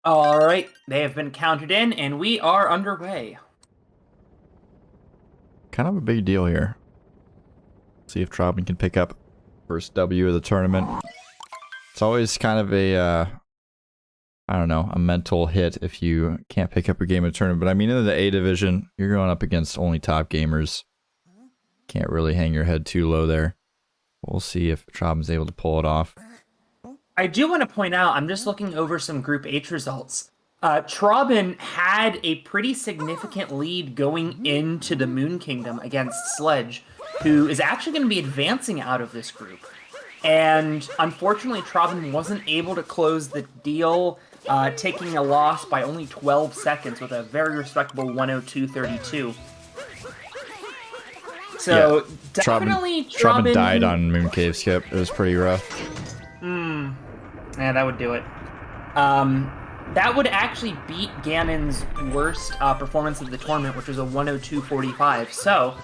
All right, they have been counted in, and we are underway. Kind of a big deal here. See if Trobbin can pick up first W of the tournament. It's always kind of a, I don't know, a mental hit if you can't pick up a game of tournament. But I mean, in the A division, you're going up against only top gamers. Can't really hang your head too low there. We'll see if Trobbin's able to pull it off. I do want to point out, I'm just looking over some Group H results. Trobbin had a pretty significant lead going into the Moon Kingdom against Sledge, who is actually going to be advancing out of this group. And unfortunately, Trobbin wasn't able to close the deal, taking a loss by only 12 seconds with a very respectable 102.32. So, yeah, definitely Trobbin died on Moon Cave Skip. It was pretty rough. Yeah, that would do it. That would actually beat Ganon's worst performance of the tournament, which was a 102.45. So,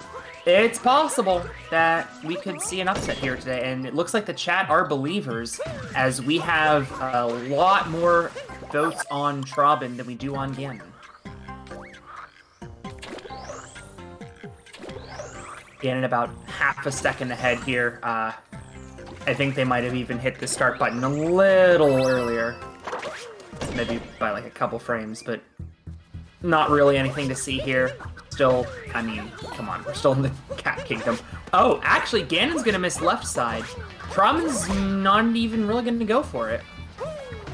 it's possible that we could see an upset here today, and it looks like the chat are believers, as we have a lot more votes on Trobbin than we do on Ganon. Ganon about half a second ahead here. I think they might have even hit the start button a little earlier. Maybe by like a couple frames, but not really anything to see here. Still, I mean, come on, we're still in the Cat Kingdom. Oh, actually, Ganon's gonna miss left side. Trobbin's not even really gonna go for it.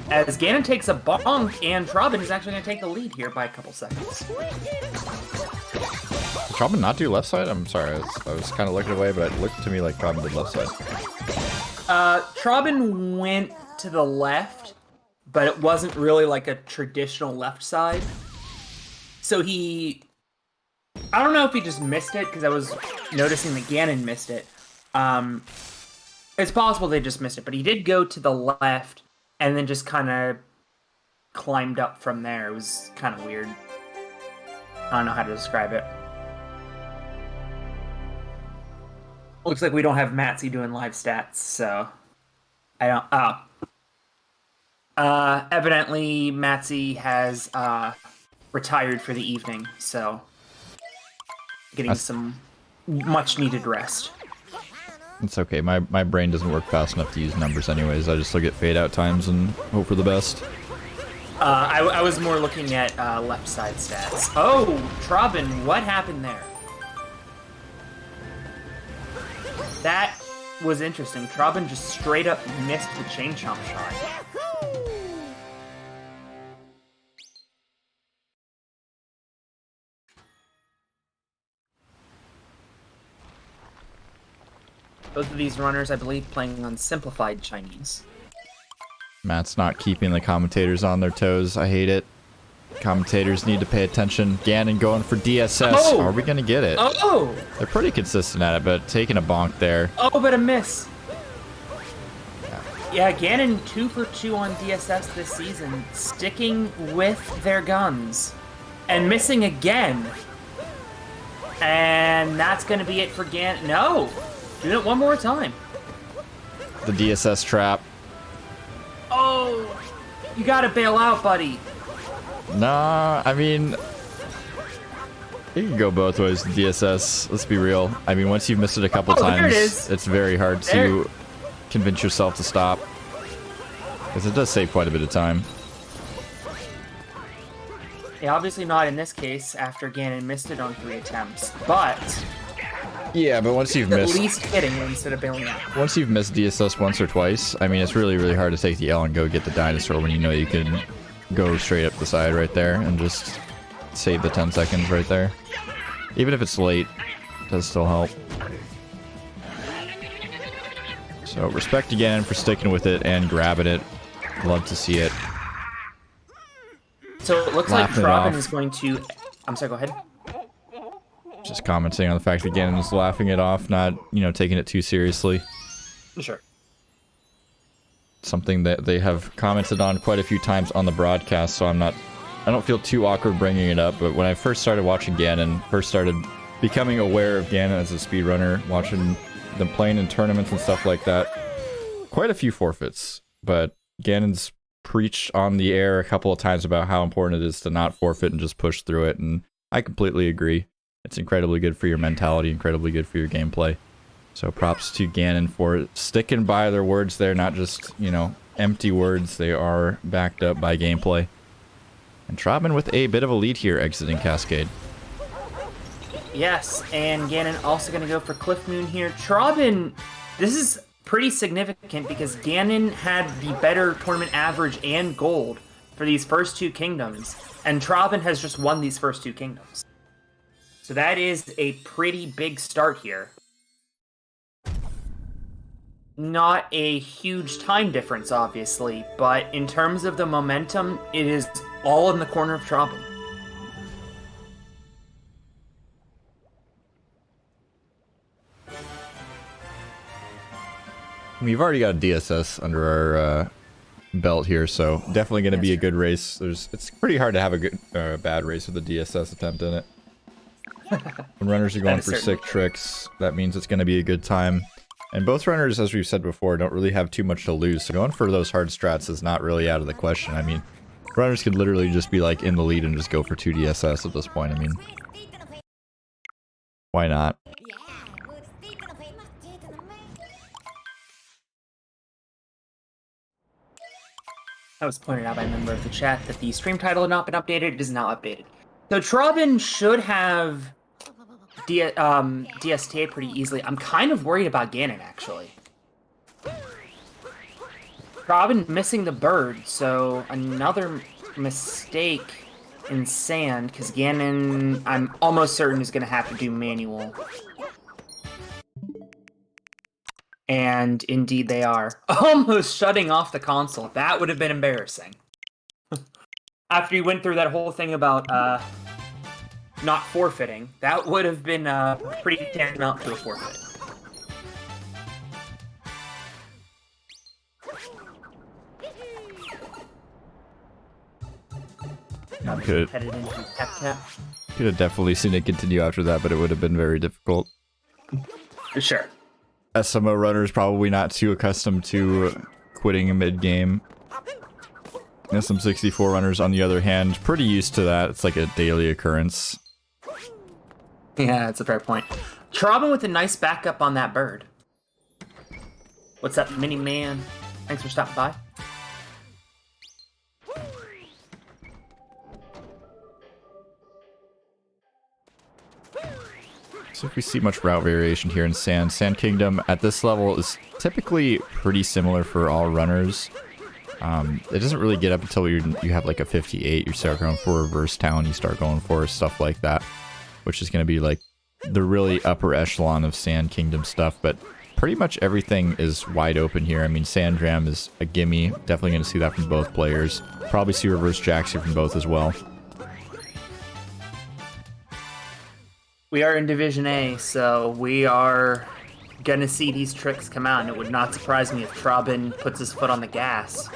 As Ganon takes a bonk, and Trobbin is actually gonna take the lead here by a couple seconds. Did Trobbin not do left side? I'm sorry, I was kind of looking away, but it looked to me like Trobbin did left side. Trobbin went to the left, but it wasn't really like a traditional left side. So I don't know if he just missed it, because I was noticing that Ganon missed it. It's possible they just missed it, but he did go to the left, and then just kind of climbed up from there. It was kind of weird. I don't know how to describe it. Looks like we don't have Matsy doing live stats, so I don't. Evidently Matsy has retired for the evening, so getting some much needed rest. It's okay. My brain doesn't work fast enough to use numbers anyways. I just look at fade out times and hope for the best. I was more looking at left side stats. Oh, Trobbin, what happened there? That was interesting. Trobbin just straight up missed the chain chomp shot. Both of these runners, I believe, playing on simplified Chinese. Matt's not keeping the commentators on their toes. I hate it. Commentators need to pay attention. Ganon going for DSS. Oh! Are we going to get it? Oh! They're pretty consistent at it, but taking a bonk there. Oh, but a miss. Yeah, Ganon 2 for 2 on DSS this season, sticking with their guns. And missing again. And that's going to be it for Ganon. No! Do it one more time. The DSS trap. Oh! You gotta bail out, buddy. Nah, I mean, it can go both ways with DSS. Let's be real. I mean, once you've missed it a couple times, it's very hard to convince yourself to stop. Because it does save quite a bit of time. Yeah, obviously not in this case, after Ganon missed it on 3 attempts, but... Yeah, but once you've missed... At least hitting instead of bailing out. Once you've missed DSS once or twice, I mean, it's really, really hard to take the L and go get the dinosaur when you know you can go straight up the side right there and just save the 10 seconds right there. Even if it's late, it does still help. So, respect again for sticking with it and grabbing it. Love to see it. So, it looks like Trobbin is going to... I'm sorry, go ahead. Just commenting on the fact that Ganon's laughing it off, not, you know, taking it too seriously. Sure. Something that they have commented on quite a few times on the broadcast, so I don't feel too awkward bringing it up, but when I first started watching Ganon, first started becoming aware of Ganon as a speedrunner, watching them playing in tournaments and stuff like that, quite a few forfeits, but Ganon's preached on the air a couple of times about how important it is to not forfeit and just push through it, and I completely agree. It's incredibly good for your mentality, incredibly good for your gameplay. So props to Ganon for sticking by their words there, not just, you know, empty words. They are backed up by gameplay. And Trobbin with a bit of a lead here exiting Cascade. Yes, and Ganon also going to go for Cliff Moon here. Trobbin, this is pretty significant because Ganon had the better tournament average and gold for these first two kingdoms, and Trobbin has just won these first two kingdoms. So that is a pretty big start here. Not a huge time difference, obviously, but in terms of the momentum, it is all in the corner of Trobbin. We've already got a DSS under our belt here, so definitely going to be a good race. It's pretty hard to have a good bad race with a DSS attempt in it. When runners are going for sick tricks, that means it's going to be a good time. And both runners, as we've said before, don't really have too much to lose, so going for those hard strats is not really out of the question. I mean, runners could literally just be like in the lead and just go for 2 DSS at this point. I mean, why not? That was pointed out by a member of the chat that the stream title had not been updated. It is now updated. So Trobbin should have DSTA pretty easily. I'm kind of worried about Ganon, actually. Trobbin missing the bird, so another mistake in sand, because Ganon, I'm almost certain, is going to have to do manual. And indeed they are. Almost shutting off the console. That would have been embarrassing. After you went through that whole thing about not forfeiting, that would have been pretty tantamount to a forfeit. Could have definitely seen it continue after that, but it would have been very difficult. For sure. SMO runners probably not too accustomed to quitting mid-game. SM64 runners, on the other hand, pretty used to that. It's like a daily occurrence. Yeah, that's a fair point. Trobbin with a nice backup on that bird. What's up, mini man? Thanks for stopping by. So if we see much route variation here in Sand. Sand Kingdom at this level is typically pretty similar for all runners. It doesn't really get up until you have like a 58, you start going for reverse town, you start going for stuff like that, which is going to be like the really upper echelon of Sand Kingdom stuff, but pretty much everything is wide open here. I mean, Sand Jam is a gimme, definitely going to see that from both players. Probably see reverse jacks here from both as well. We are in Division A, so we are gonna see these tricks come out, and it would not surprise me if Trobbin puts his foot on the gas,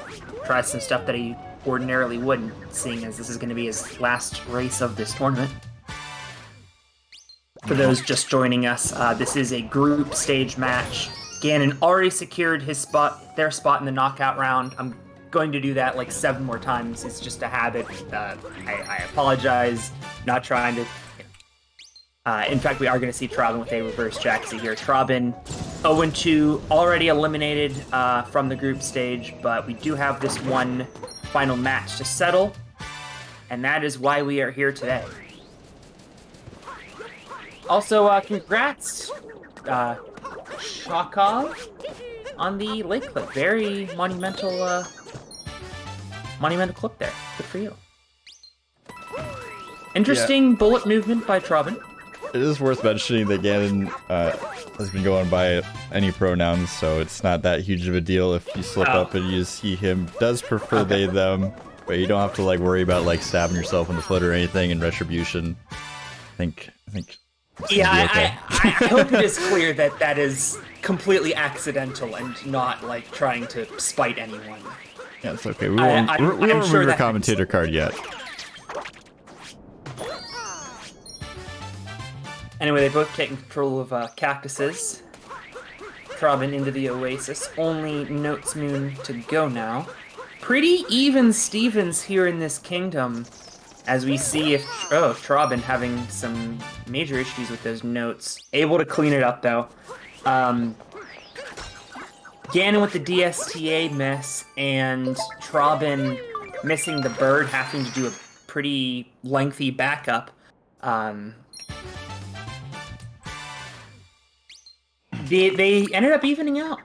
tries some stuff that he ordinarily wouldn't, seeing as this is gonna be his last race of this tournament. For those just joining us, this is a group stage match. Ganon already secured their spot in the knockout round. I'm going to do that like 7 more times. It's just a habit. I apologize, not trying to... in fact, we are going to see Trobbin with a reverse Jaxie here. Trobbin 0-2, already eliminated from the group stage, but we do have this one final match to settle, and that is why we are here today. Also, congrats, Shakov, on the lake clip. Very monumental, monumental clip there. Good for you. Interesting bullet movement by Trobbin. It is worth mentioning that Ganon has been going by any pronouns, so it's not that huge of a deal if you slip up and use he, him. Does prefer they, them, but you don't have to like worry about like stabbing yourself in the foot or anything in retribution. I think. Yeah, okay. I hope it is clear that that is completely accidental and not like trying to spite anyone. Yeah, it's okay. We won't remove your commentator card yet. Anyway, they both taking control of cactuses. Trobbin into the Oasis. Only Notes Moon to go now. pretty even Stevens here in this kingdom, as we see if Trobbin having some major issues with those notes. Able to clean it up though. Ganon with the DSTA miss, and Trobbin missing the bird, having to do a pretty lengthy backup. They ended up evening out.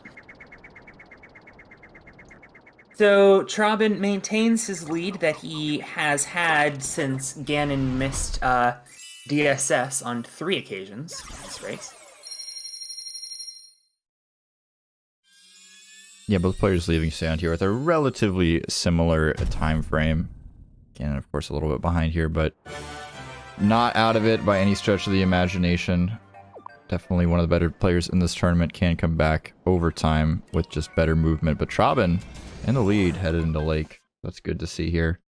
So Trobbin maintains his lead that he has had since Ganon missed DSS on 3 occasions in this race. Yeah, both players leaving sound here with a relatively similar time frame. Ganon, of course, a little bit behind here, but not out of it by any stretch of the imagination. Definitely one of the better players in this tournament, can come back over time with just better movement. But Trobbin in the lead headed into Lake. That's good to see here.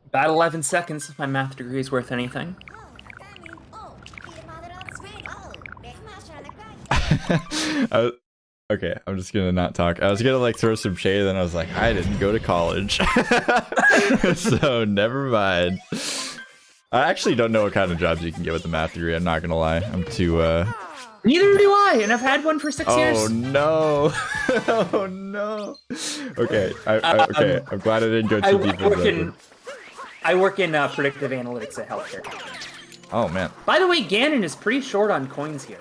About 11 seconds if my math degree is worth anything. Okay, I'm just gonna not talk. I was gonna like throw some shade, then I was like, I didn't go to college. So never mind. I actually don't know what kind of jobs you can get with a math degree, I'm not gonna lie. I'm too Neither do I, and I've had one for 6 years. Oh no. Oh no. Okay, okay. I'm glad I didn't go too deep. I work in predictive analytics at healthcare. Oh man. By the way, Ganon is pretty short on coins here.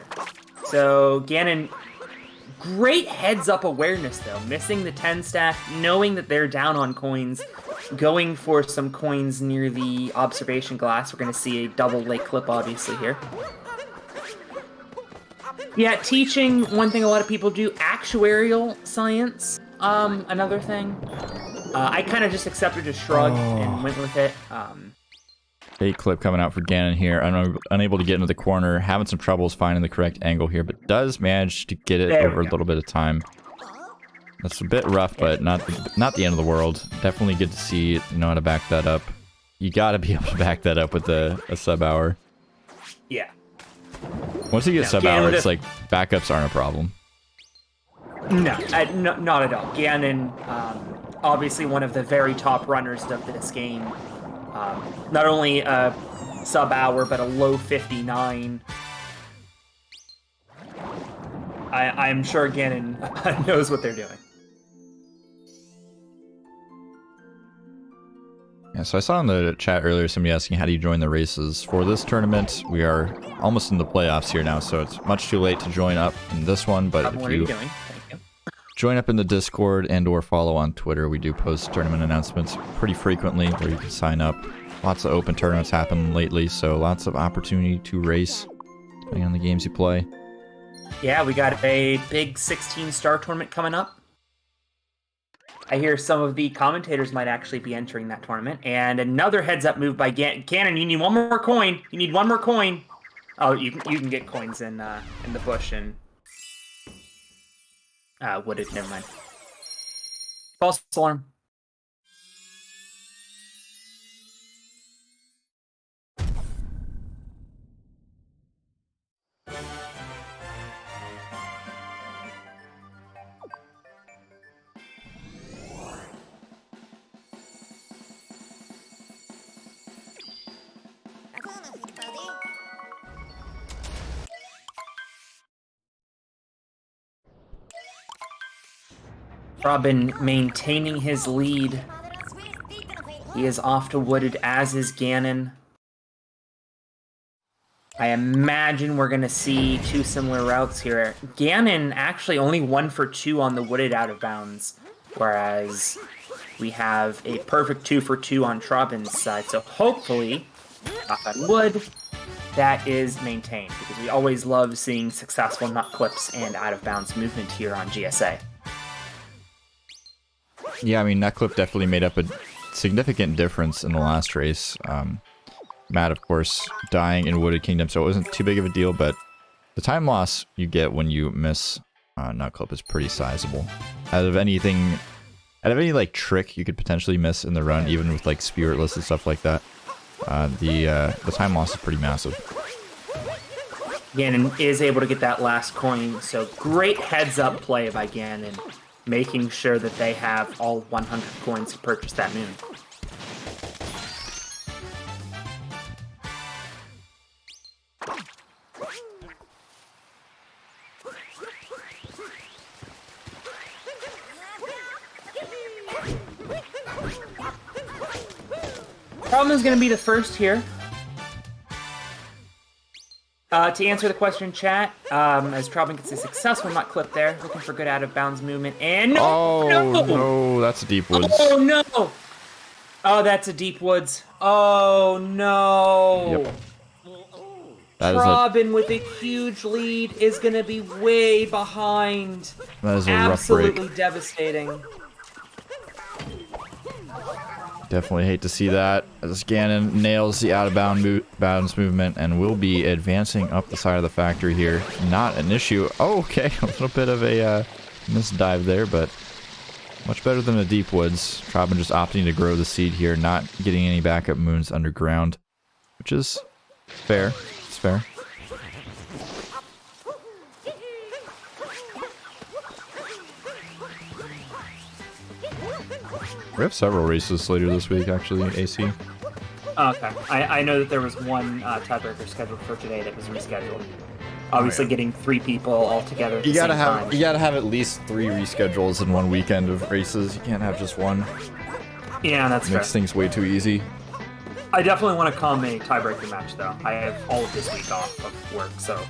So Ganon, great heads-up awareness though, missing the 10 stack, knowing that they're down on coins, going for some coins near the observation glass. We're going to see a double lake clip obviously here. Yeah, teaching, one thing a lot of people do, actuarial science, another thing. I kind of just accepted a shrug and went with it. Bait clip coming out for Ganon here. Unable to get into the corner, having some troubles finding the correct angle here, but does manage to get it over a little bit of time. That's a bit rough, but not the end of the world. Definitely good to see you know how to back that up. You got to be able to back that up with a sub hour. Yeah. Once you get sub hour, it's like backups aren't a problem. No, not at all. Ganon, obviously one of the very top runners of this game. Not only a sub hour, but a low 59. I'm sure Ganon knows what they're doing. Yeah, so I saw in the chat earlier somebody asking how do you join the races for this tournament. We are almost in the playoffs here now, so it's much too late to join up in this one, but if you join up in the Discord and or follow on Twitter, we do post tournament announcements pretty frequently where you can sign up. Lots of open tournaments happen lately, so lots of opportunity to race depending on the games you play. Yeah, we got a big 16-star tournament coming up. I hear some of the commentators might actually be entering that tournament. And another heads-up move by Ganon. You need one more coin. You need one more coin. Oh, you can get coins in the bush and wooded. Never mind. False alarm. Trobbin maintaining his lead. He is off to wooded, as is Ganon. I imagine we're going to see 2 similar routes here. Ganon actually only 1 for 2 on the wooded out of bounds, whereas we have a perfect 2 for 2 on Trobbin's side. So hopefully, knock on wood, that is maintained, because we always love seeing successful nut clips and out of bounds movement here on GSA. Yeah, I mean, that clip definitely made up a significant difference in the last race. Matt, of course, dying in Wooded Kingdom, so it wasn't too big of a deal, but the time loss you get when you miss nut clip is pretty sizable. Out of any like trick you could potentially miss in the run, even with like spiritless and stuff like that, the time loss is pretty massive. Ganon is able to get that last coin, so great heads-up play by Ganon. making sure that they have all 100 coins to purchase that moon. Trobbin is going to be the first here. To answer the question in chat, as Trobbin gets a successful nut clip there, looking for good out-of-bounds movement, and no, that's a deep woods. Oh, no! Oh, that's a deep woods. Oh, no! Yep. Trobbin with a huge lead is going to be way behind. That is a rough break. Absolutely devastating. Definitely hate to see that, as Ganon nails the out-of-bounds movement and will be advancing up the side of the factory here. Not an issue. Oh, okay, a little bit of a misdive there, but much better than a deep woods. Trobbin just opting to grow the seed here, not getting any backup moons underground, which is fair. It's fair. We have several races later this week, actually, AC. Okay. I know that there was one tiebreaker scheduled for today that was rescheduled. Obviously, getting 3 people all together at the same time. You gotta have at least 3 reschedules in one weekend of races. You can't have just one. Yeah, that's fair. Makes things way too easy. I definitely want to come a tiebreaker match, though. I have all of this week off of work, so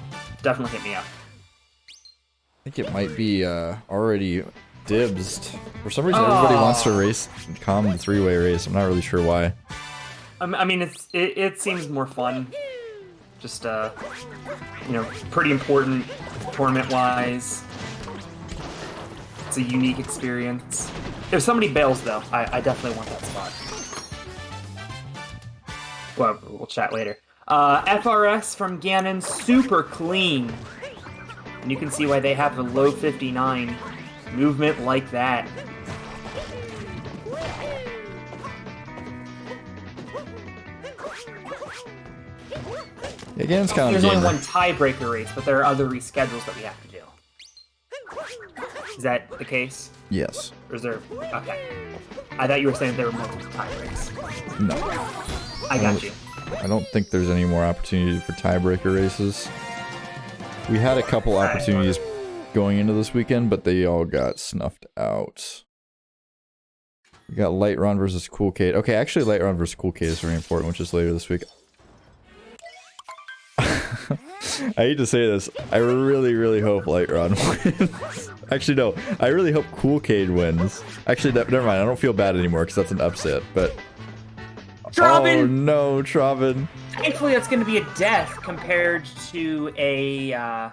definitely hit me up. I think it might be already dibsed. For some reason, everybody wants to race the 3-way race. I'm not really sure why. I mean, it seems more fun. Just, you know, pretty important tournament-wise. It's a unique experience. If somebody bails, though, I definitely want that spot. Well, we'll chat later. FRS from Ganon, super clean. And you can see why they have the low 59 movement like that. Yeah, Ganon's kind of There's only one tiebreaker race, but there are other reschedules that we have to do. Is that the case? Yes. Or is there... Okay. I thought you were saying there were multiple tiebreaks. No. I got you. I don't think there's any more opportunity for tiebreaker races. We had a couple opportunities going into this weekend, but they all got snuffed out. We got Light Run versus Cool Kate. Okay, actually Light Run versus Cool Kate is very important, which is later this week. I hate to say this, I really, really hope Light Run wins. Actually, no, I really hope Cool Kate wins. Actually, never mind, I don't feel bad anymore because that's an upset, but... Trobbin! Oh no, Trobbin. Thankfully, that's going to be a death compared to a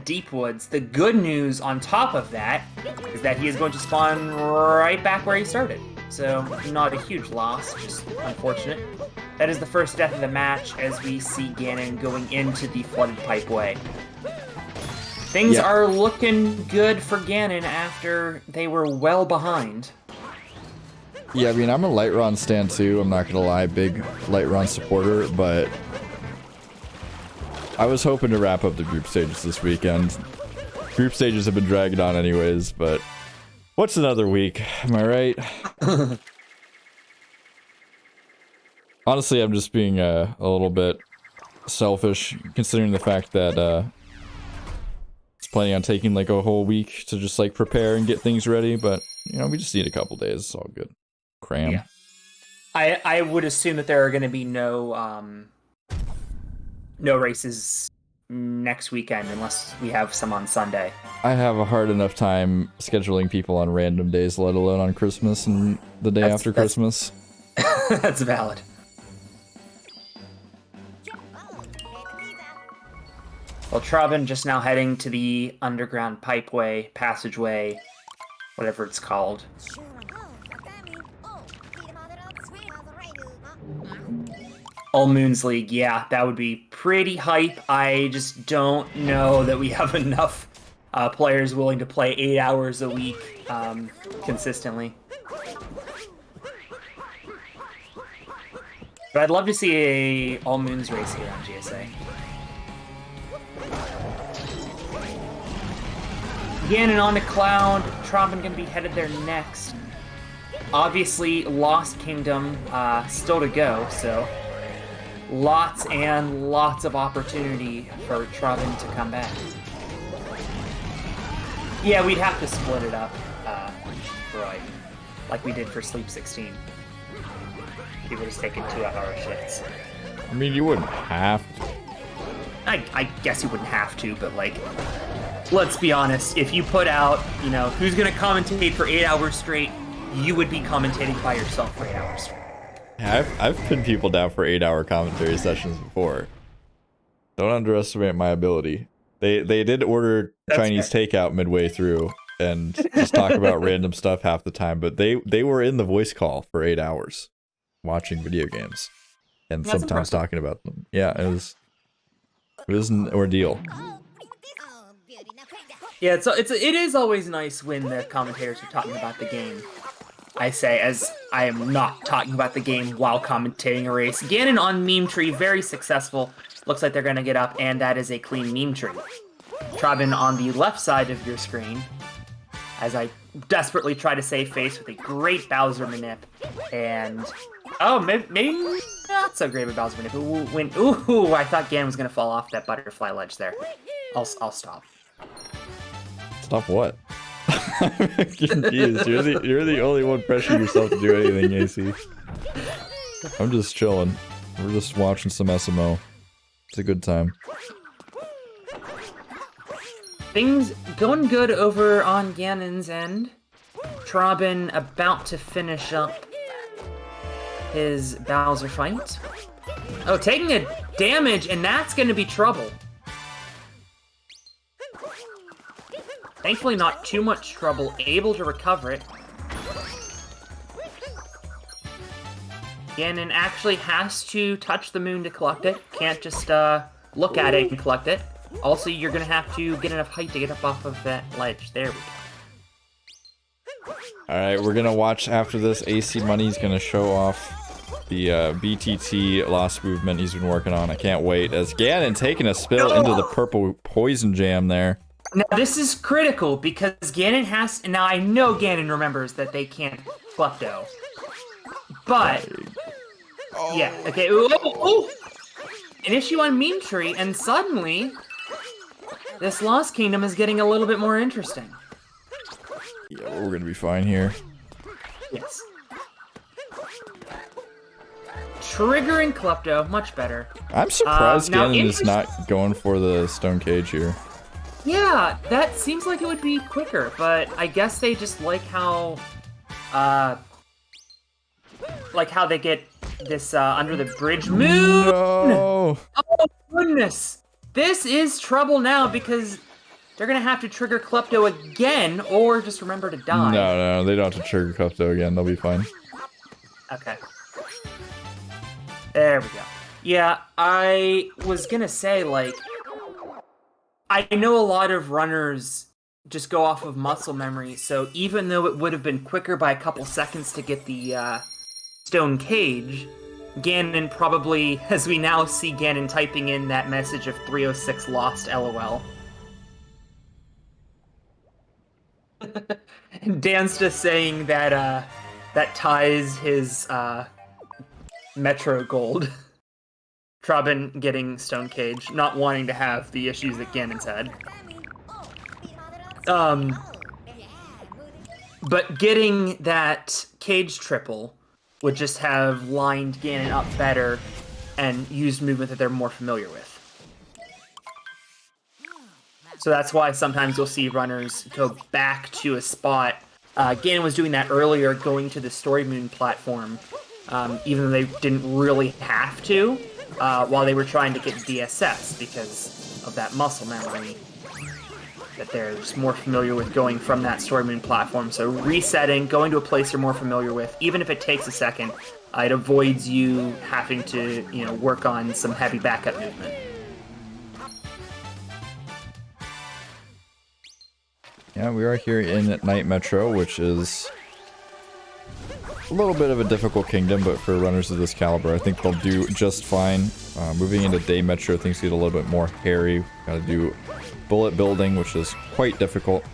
Deep Woods. The good news on top of that is that he is going to spawn right back where he started. So, not a huge loss, just unfortunate. That is the first death of the match as we see Ganon going into the flooded pipeway. Things are looking good for Ganon after they were well behind. Yeah, I mean, I'm a Light Run stan too, I'm not gonna lie, big Light Run supporter, but I was hoping to wrap up the group stages this weekend. Group stages have been dragging on anyways, but what's another week, am I right? Honestly, I'm just being a little bit selfish, considering the fact that it's planning on taking like a whole week to just like prepare and get things ready, but you know, we just need a couple days, it's all good. Cram. Yeah. I would assume that there are going to be no races next weekend unless we have some on Sunday. I have a hard enough time scheduling people on random days, let alone on Christmas and the day after Christmas. That's valid. Well, Trobbin just now heading to the underground pipeway, passageway, whatever it's called. All Moons League, yeah, that would be pretty hype. I just don't know that we have enough players willing to play 8 hours a week consistently. But I'd love to see a All Moons race here on GSA. Ganon on the cloud. Trobbin gonna be headed there next. Obviously, Lost Kingdom still to go, so lots and lots of opportunity for Trobbin to come back. Yeah, we'd have to split it up, Roy, like we did for Sleep 16. He would have taken 2-hour shifts. I mean, you wouldn't have to. I guess you wouldn't have to, but like, let's be honest, if you put out, you know, who's gonna commentate for 8 hours straight, you would be commentating by yourself for 8 hours straight. Yeah, I've pinned people down for 8-hour commentary sessions before. Don't underestimate my ability. They did order Chinese takeout midway through and just talk about random stuff half the time, but they were in the voice call for 8 hours watching video games and That's sometimes impressive. talking about them. Yeah, it was an ordeal. Yeah, it is always nice when the commentators are talking about the game. I say, as I am not talking about the game while commentating a race. Ganon on Meme Tree, very successful. Looks like they're gonna get up, and that is a clean Meme Tree. Trobbin on the left side of your screen, as I desperately try to save face with a great Bowser manip, and oh, maybe not so great of a Bowser manip. Ooh, I thought Ganon was gonna fall off that butterfly ledge there. I'll stop. Stop what? I'm confused. You're the only one pressuring yourself to do anything, AC. I'm just chilling. We're just watching some SMO. It's a good time. Things going good over on Ganon's end. Trobbin about to finish up his Bowser fight. Oh, taking a damage, and that's going to be trouble. Thankfully, not too much trouble. Able to recover it. Ganon actually has to touch the moon to collect it. Can't just look at it and collect it. Also, you're going to have to get enough height to get up off of that ledge. There we go. Alright, we're gonna watch after this. AC Money's gonna show off the BTT lost movement he's been working on. I can't wait. As Ganon taking a spill into the purple poison jam there. Now, this is critical because Ganon has... Now, I know Ganon remembers that they can't Klepto. But... Yeah, okay. Ooh. An issue on Meme Tree, and suddenly... This Lost Kingdom is getting a little bit more interesting. Yeah, we're gonna be fine here. Yes. Triggering Klepto, much better. I'm surprised now Ganon is not going for the stone cage here. Yeah, that seems like it would be quicker, but I guess they just like how they get this under the bridge moon. No! Oh goodness, this is trouble now because they're gonna have to trigger Klepto again, or just remember to die. No, they don't have to trigger Klepto again. They'll be fine. Okay. There we go. Yeah, I was gonna say, like, I know a lot of runners just go off of muscle memory, so even though it would have been quicker by a couple seconds to get the stone cage, Ganon probably, as we now see Ganon typing in that message of 306 lost LOL. And Dan's just saying that that ties his Metro Gold. Trobbin getting Stone Cage, not wanting to have the issues that Ganon's had. But getting that cage triple would just have lined Ganon up better and used movement that they're more familiar with. So that's why sometimes you'll see runners go back to a spot. Ganon was doing that earlier, going to the Story Moon platform, even though they didn't really have to, while they were trying to get DSS because of that muscle memory that they're just more familiar with going from that Story Moon platform. So resetting, going to a place you're more familiar with, even if it takes a second, it avoids you having to, work on some heavy backup movement. Yeah, we are here in Night Metro, which is a little bit of a difficult kingdom, but for runners of this caliber, I think they'll do just fine. Moving into Day Metro, things get a little bit more hairy. Gotta do bullet building, which is quite difficult.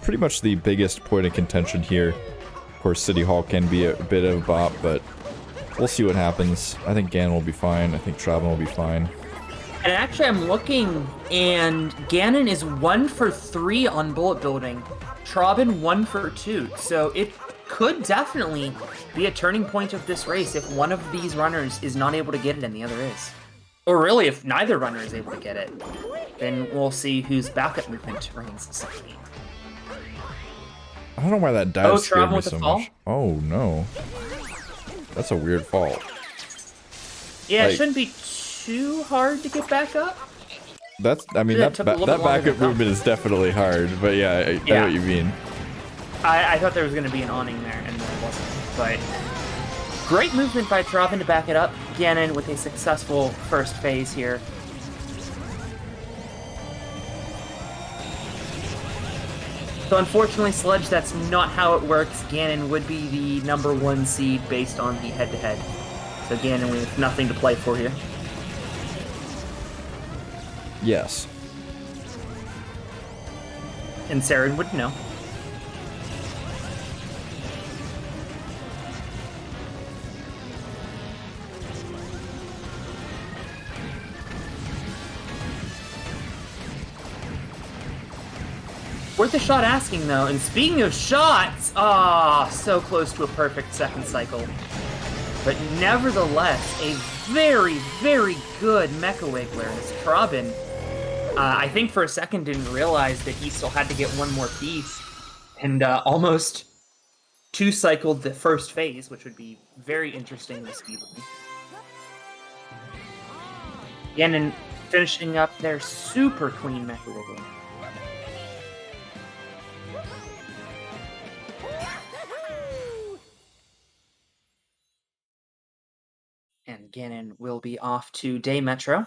pretty much the biggest point of contention here. Of course, City Hall can be a bit of a bop, but we'll see what happens. I think Ganon will be fine. I think Trobbin will be fine. And actually, I'm looking, and Ganon is 1 for 3 on bullet building. Trobbin 1 for 2. So it could definitely be a turning point of this race if one of these runners is not able to get it and the other is. Or really, if neither runner is able to get it, then we'll see whose backup movement reigns supreme. I don't know why that dive scared Trobbin me with the so fall? much. Oh no. That's a weird fall. Yeah, Like, it shouldn't be too hard to get back up. That's, I mean, that backup movement is definitely hard, but yeah, I know what you mean. I thought there was going to be an awning there, and there wasn't. But great movement by Trobbin to back it up. Ganon with a successful first phase here. So unfortunately, Sledge, that's not how it works. Ganon would be the #1 seed based on the head-to-head. So Ganon with nothing to play for here. Yes. And Saren would know. Worth a shot asking, though. And speaking of shots, so close to a perfect second cycle. But nevertheless, a very, very good Mecha Wiggler as Trobbin, I think for a second didn't realize that he still had to get one more piece. And almost two-cycled the first phase, which would be very interesting in the speedrun. Ganon finishing up their super clean Mecha Wiggler. And Ganon will be off to Day Metro.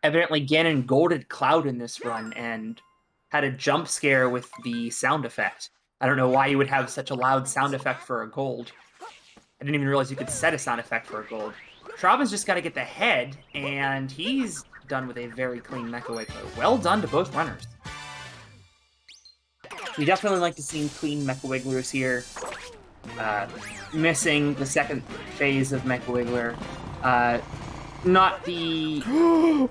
Evidently, Ganon golded Cloud in this run and had a jump scare with the sound effect. I don't know why you would have such a loud sound effect for a gold. I didn't even realize you could set a sound effect for a gold. Trobbin's just got to get the head, and he's done with a very clean Mecha Wiggler. Well done to both runners. We definitely like to see clean Mecha Wigglers here. Missing the second phase of Mecha Wiggler. Not the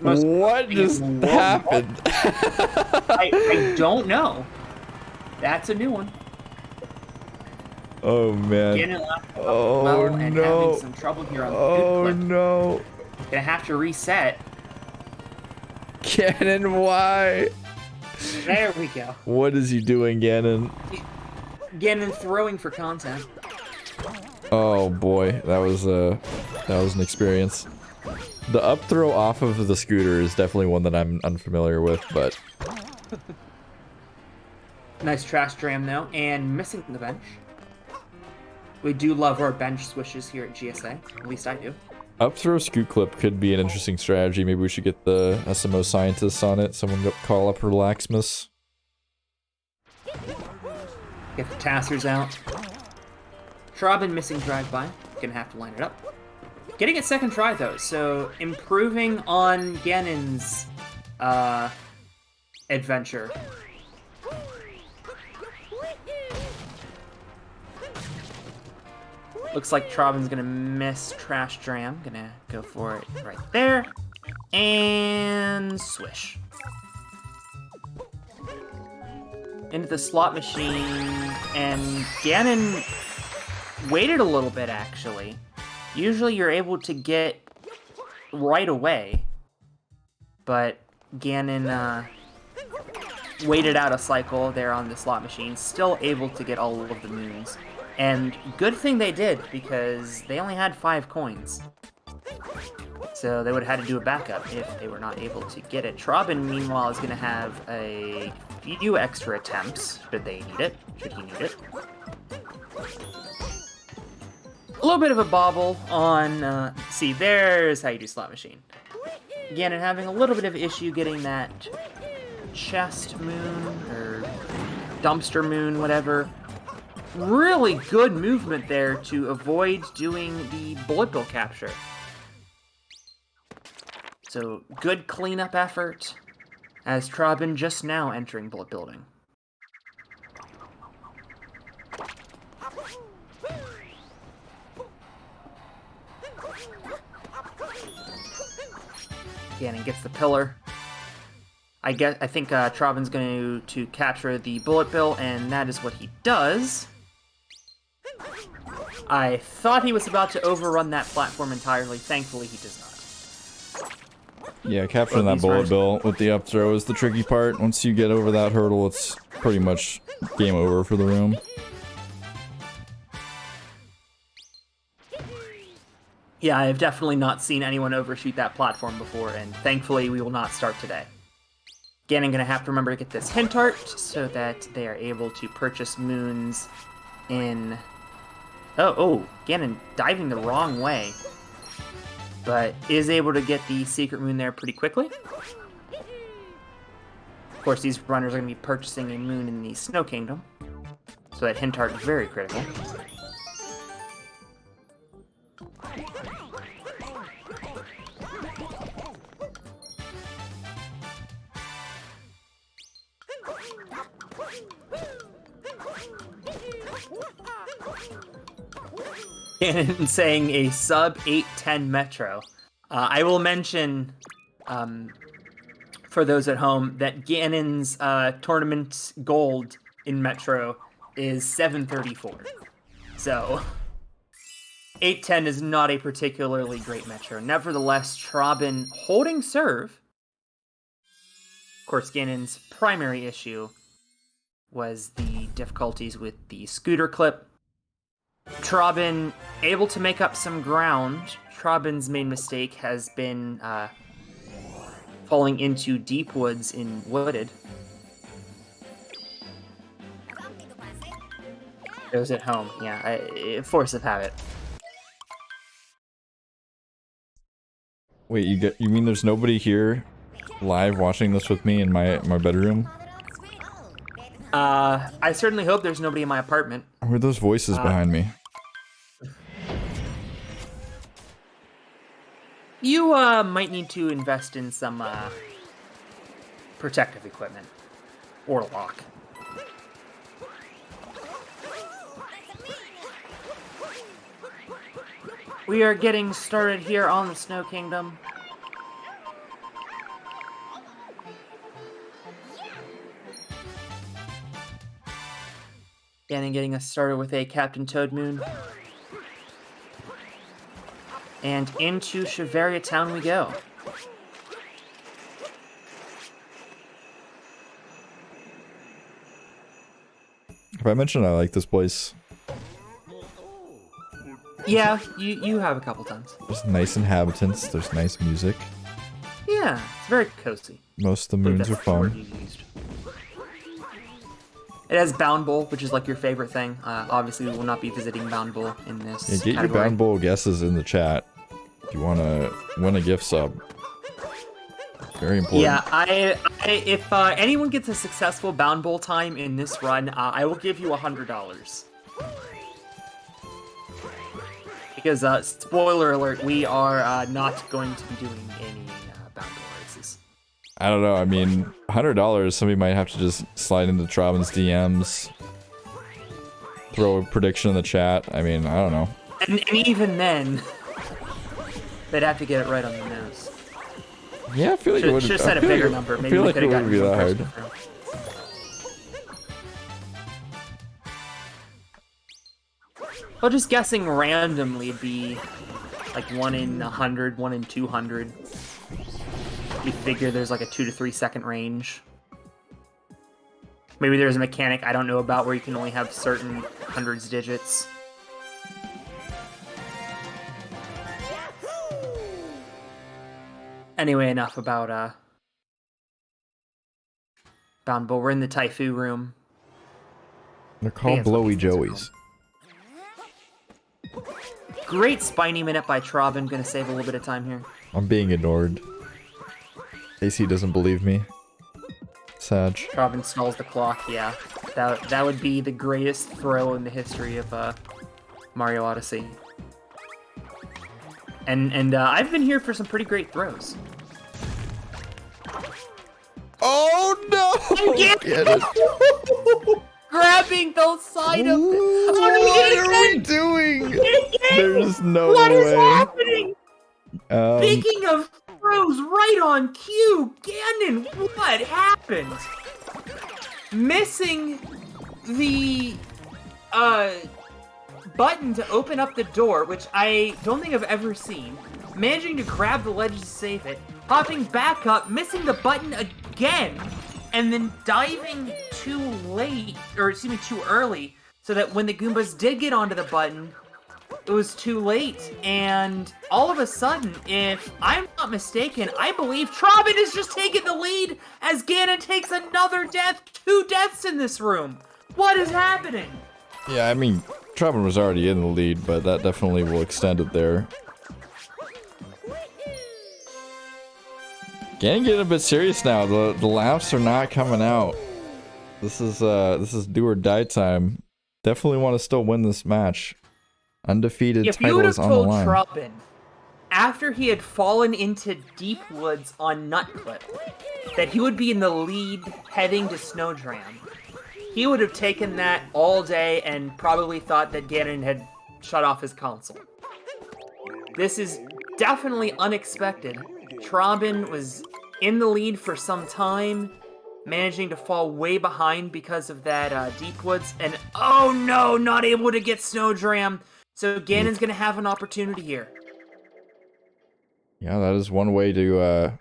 most... What just happened? I don't know. That's a new one. Oh man. And having some trouble here on the good clip. No. Gonna have to reset. Ganon, why? There we go. What is he doing, Ganon? Ganon throwing for content. Oh boy, that was an experience. The up throw off of the scooter is definitely one that I'm unfamiliar with, but nice trash dram though, and missing the bench. We do love our bench swishes here at GSA. At least I do. Up throw scoot clip could be an interesting strategy. Maybe we should get the SMO scientists on it. Someone call up Relaxmus. Get the Tassers out. Trobbin missing drive-by. Gonna have to line it up. Getting it second try though, so improving on Ganon's adventure. Looks like Trobbin's gonna miss Trash Dram. Gonna go for it right there. And swish. Into the slot machine. And Ganon waited a little bit, actually. Usually you're able to get right away. But Ganon waited out a cycle there on the slot machine. Still able to get all of the moons. And good thing they did, because they only had 5 coins. So they would have had to do a backup if they were not able to get it. Trobbin, meanwhile, is going to have a few extra attempts, should they need it, should he need it. A little bit of a bobble on, see, there's how you do slot machine. Ganon having a little bit of issue getting that chest moon, or dumpster moon, whatever. Really good movement there to avoid doing the bullet bill capture. So, good cleanup effort, as Trobbin just now entering Bullet Building. Ganon gets the pillar. I think Trobbin's going to capture the bullet bill, and that is what he does. I thought he was about to overrun that platform entirely. Thankfully, he does not. Yeah, capturing that bullet bill with the up throw is the tricky part. Once you get over that hurdle, it's pretty much game over for the room. Yeah, I've definitely not seen anyone overshoot that platform before, and thankfully we will not start today. Ganon gonna have to remember to get this hint art so that they are able to purchase moons in... Oh, Ganon diving the wrong way. But is able to get the secret moon there pretty quickly. Of course, these runners are going to be purchasing a moon in the Snow Kingdom. So that hint art is very critical. Ganon saying a sub 810 Metro. I will mention, for those at home, that Ganon's tournament gold in Metro is 734. So, 810 is not a particularly great Metro. Nevertheless, Trobbin holding serve. Of course, Ganon's primary issue was the difficulties with the scooter clip. Trobbin able to make up some ground. Trobbin's main mistake has been falling into deep woods in Wooded. Those at home, yeah, force of habit. Wait, you mean there's nobody here live watching this with me in my bedroom? I certainly hope there's nobody in my apartment. I heard those voices behind me. You might need to invest in some protective equipment or lock. We are getting started here on the Snow Kingdom. Ganon getting us started with a Captain Toad Moon. And into Shiveria Town we go. Have I mentioned I like this place? Yeah, you have a couple times. There's nice inhabitants, there's nice music. Yeah, it's very cozy. Most of the moons are fun. It has Bound Bowl, which is like your favorite thing. Obviously, we will not be visiting Bound Bowl in this Yeah, get your Bound Bowl guesses in the chat if you want to win a gift sub. Very important. Yeah, if anyone gets a successful Bound Bowl time in this run, I will give you $100. Because, spoiler alert, we are not going to be doing any Bound Bowl races. I don't know, I mean, $100, somebody might have to just slide into Trobbin's DMs, throw a prediction in the chat. I mean, I don't know. And even then, they'd have to get it right on the nose. Yeah, I feel like it would have set a bigger number. Maybe we could have gotten be that hard. Well, just guessing randomly would be like 1 in 100, 1 in 200. You figure there's like a 2 to 3 second range. Maybe there's a mechanic I don't know about where you can only have certain hundreds digits. Anyway, enough about Bound Bowl. We're in the Taifu room. They're called Blowy Joeys. Great spiny minute by Trobbin. Gonna save a little bit of time here. I'm being ignored. AC doesn't believe me. Sad. Trobbin stalls the clock, yeah. That would be the greatest throw in the history of Mario Odyssey. And I've been here for some pretty great throws. Get it. Grabbing the side of the... What are we doing? There's no What way. is happening? Speaking of throws, right on cue, Ganon, what happened? Missing the button to open up the door, which I don't think I've ever seen. Managing to grab the ledge to save it, hopping back up, missing the button again, and then diving too late, or excuse me, too early, so that when the Goombas did get onto the button, it was too late, and all of a sudden, if I'm not mistaken, I believe Trobbin has just taken the lead as Ganon takes another death. 2 deaths in this room. What is happening? Yeah, I mean, Trobbin was already in the lead, but that definitely will extend it there. Ganon getting a bit serious now. The laughs are not coming out. This is do or die time. Definitely want to still win this match. Undefeated title is on the line. If you would have told Trobbin, after he had fallen into deep woods on Nutclip, that he would be in the lead heading to Snowdram, he would have taken that all day and probably thought that Ganon had shut off his console. This is definitely unexpected. Trobbin was in the lead for some time, managing to fall way behind because of that deep woods, and oh no, not able to get Snowdram. So Ganon's gonna have an opportunity here. Yeah, that is one way to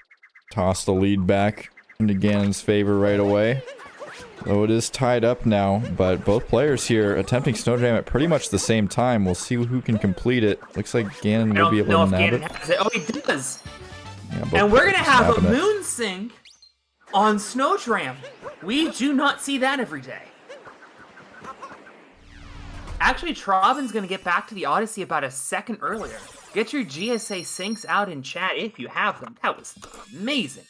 toss the lead back into Ganon's favor right away. Though it is tied up now, but both players here attempting Snowdram at pretty much the same time. We'll see who can complete it. Looks like Ganon will be able to nab it. Has it. Oh, he does. Yeah, and we're gonna have a moon sync on Snowdram. We do not see that every day. Actually, Trobbin's gonna get back to the Odyssey about a second earlier. Get your GSA syncs out in chat if you have them. That was amazing.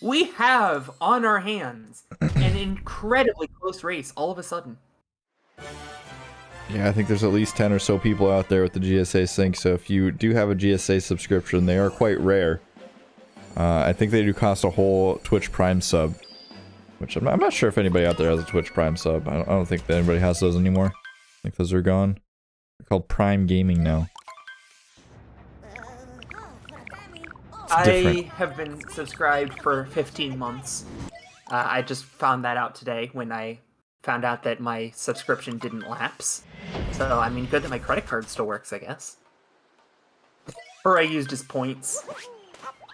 We have on our hands an incredibly close race all of a sudden. Yeah, I think there's at least 10 or so people out there with the GSA sync, so if you do have a GSA subscription, they are quite rare. I think they do cost a whole Twitch Prime sub, which I'm not sure if anybody out there has a Twitch Prime sub. I don't think that anybody has those anymore. I think those are gone. They're called Prime Gaming now. I have been subscribed for 15 months. I just found that out today when I found out that my subscription didn't lapse. So, I mean, good that my credit card still works, I guess. Or I used as points.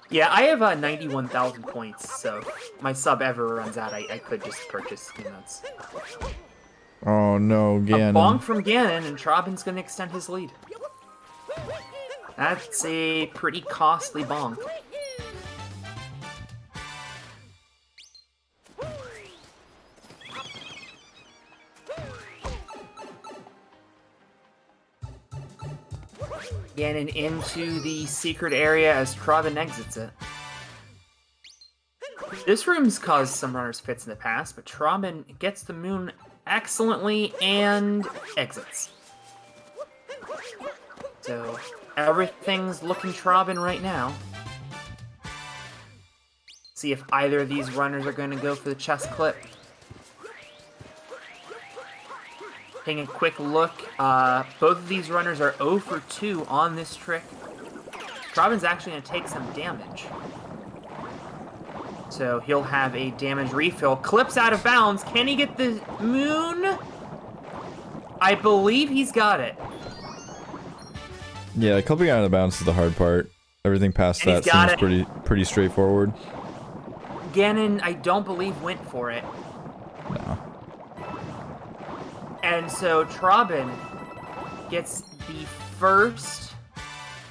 Yeah, I have 91,000 points, so if my sub ever runs out, I could just purchase emotes. Oh no, Ganon. A bonk from Ganon, and Trobbin's gonna extend his lead. That's a pretty costly bonk. Ganon into the secret area as Trobbin exits it. This room's caused some runners fits in the past, but Trobbin gets the moon excellently and exits. So everything's looking Trobbin right now. See if either of these runners are going to go for the chest clip. Taking a quick look, both of these runners are 0 for 2 on this trick. Trobbin's actually going to take some damage. So he'll have a damage refill. Clips out of bounds. Can he get the moon? I believe he's got it. Yeah, clipping out of bounds is the hard part. Everything past that seems pretty straightforward. Ganon, I don't believe, went for it. No. And so Trobbin gets the first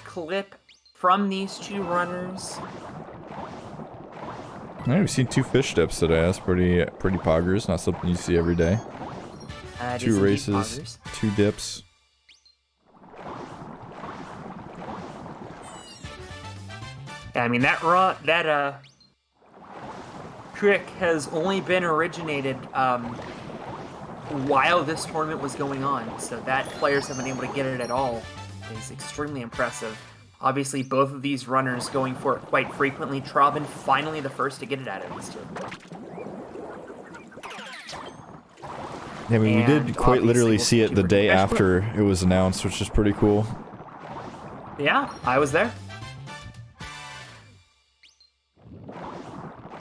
clip from these two runners. Yeah, we've seen 2 fish dips today. That's pretty poggers. Not something you see every day. 2 races, 2 dips. I mean, that trick has only been originated while this tournament was going on, so that players have been able to get it at all is extremely impressive. Obviously, both of these runners going for it quite frequently. Trobbin finally the first to get it out of these two. Yeah, I mean, we And did quite obviously literally we'll see it the keep day freaking after it was announced, which is pretty cool. Yeah, I was there.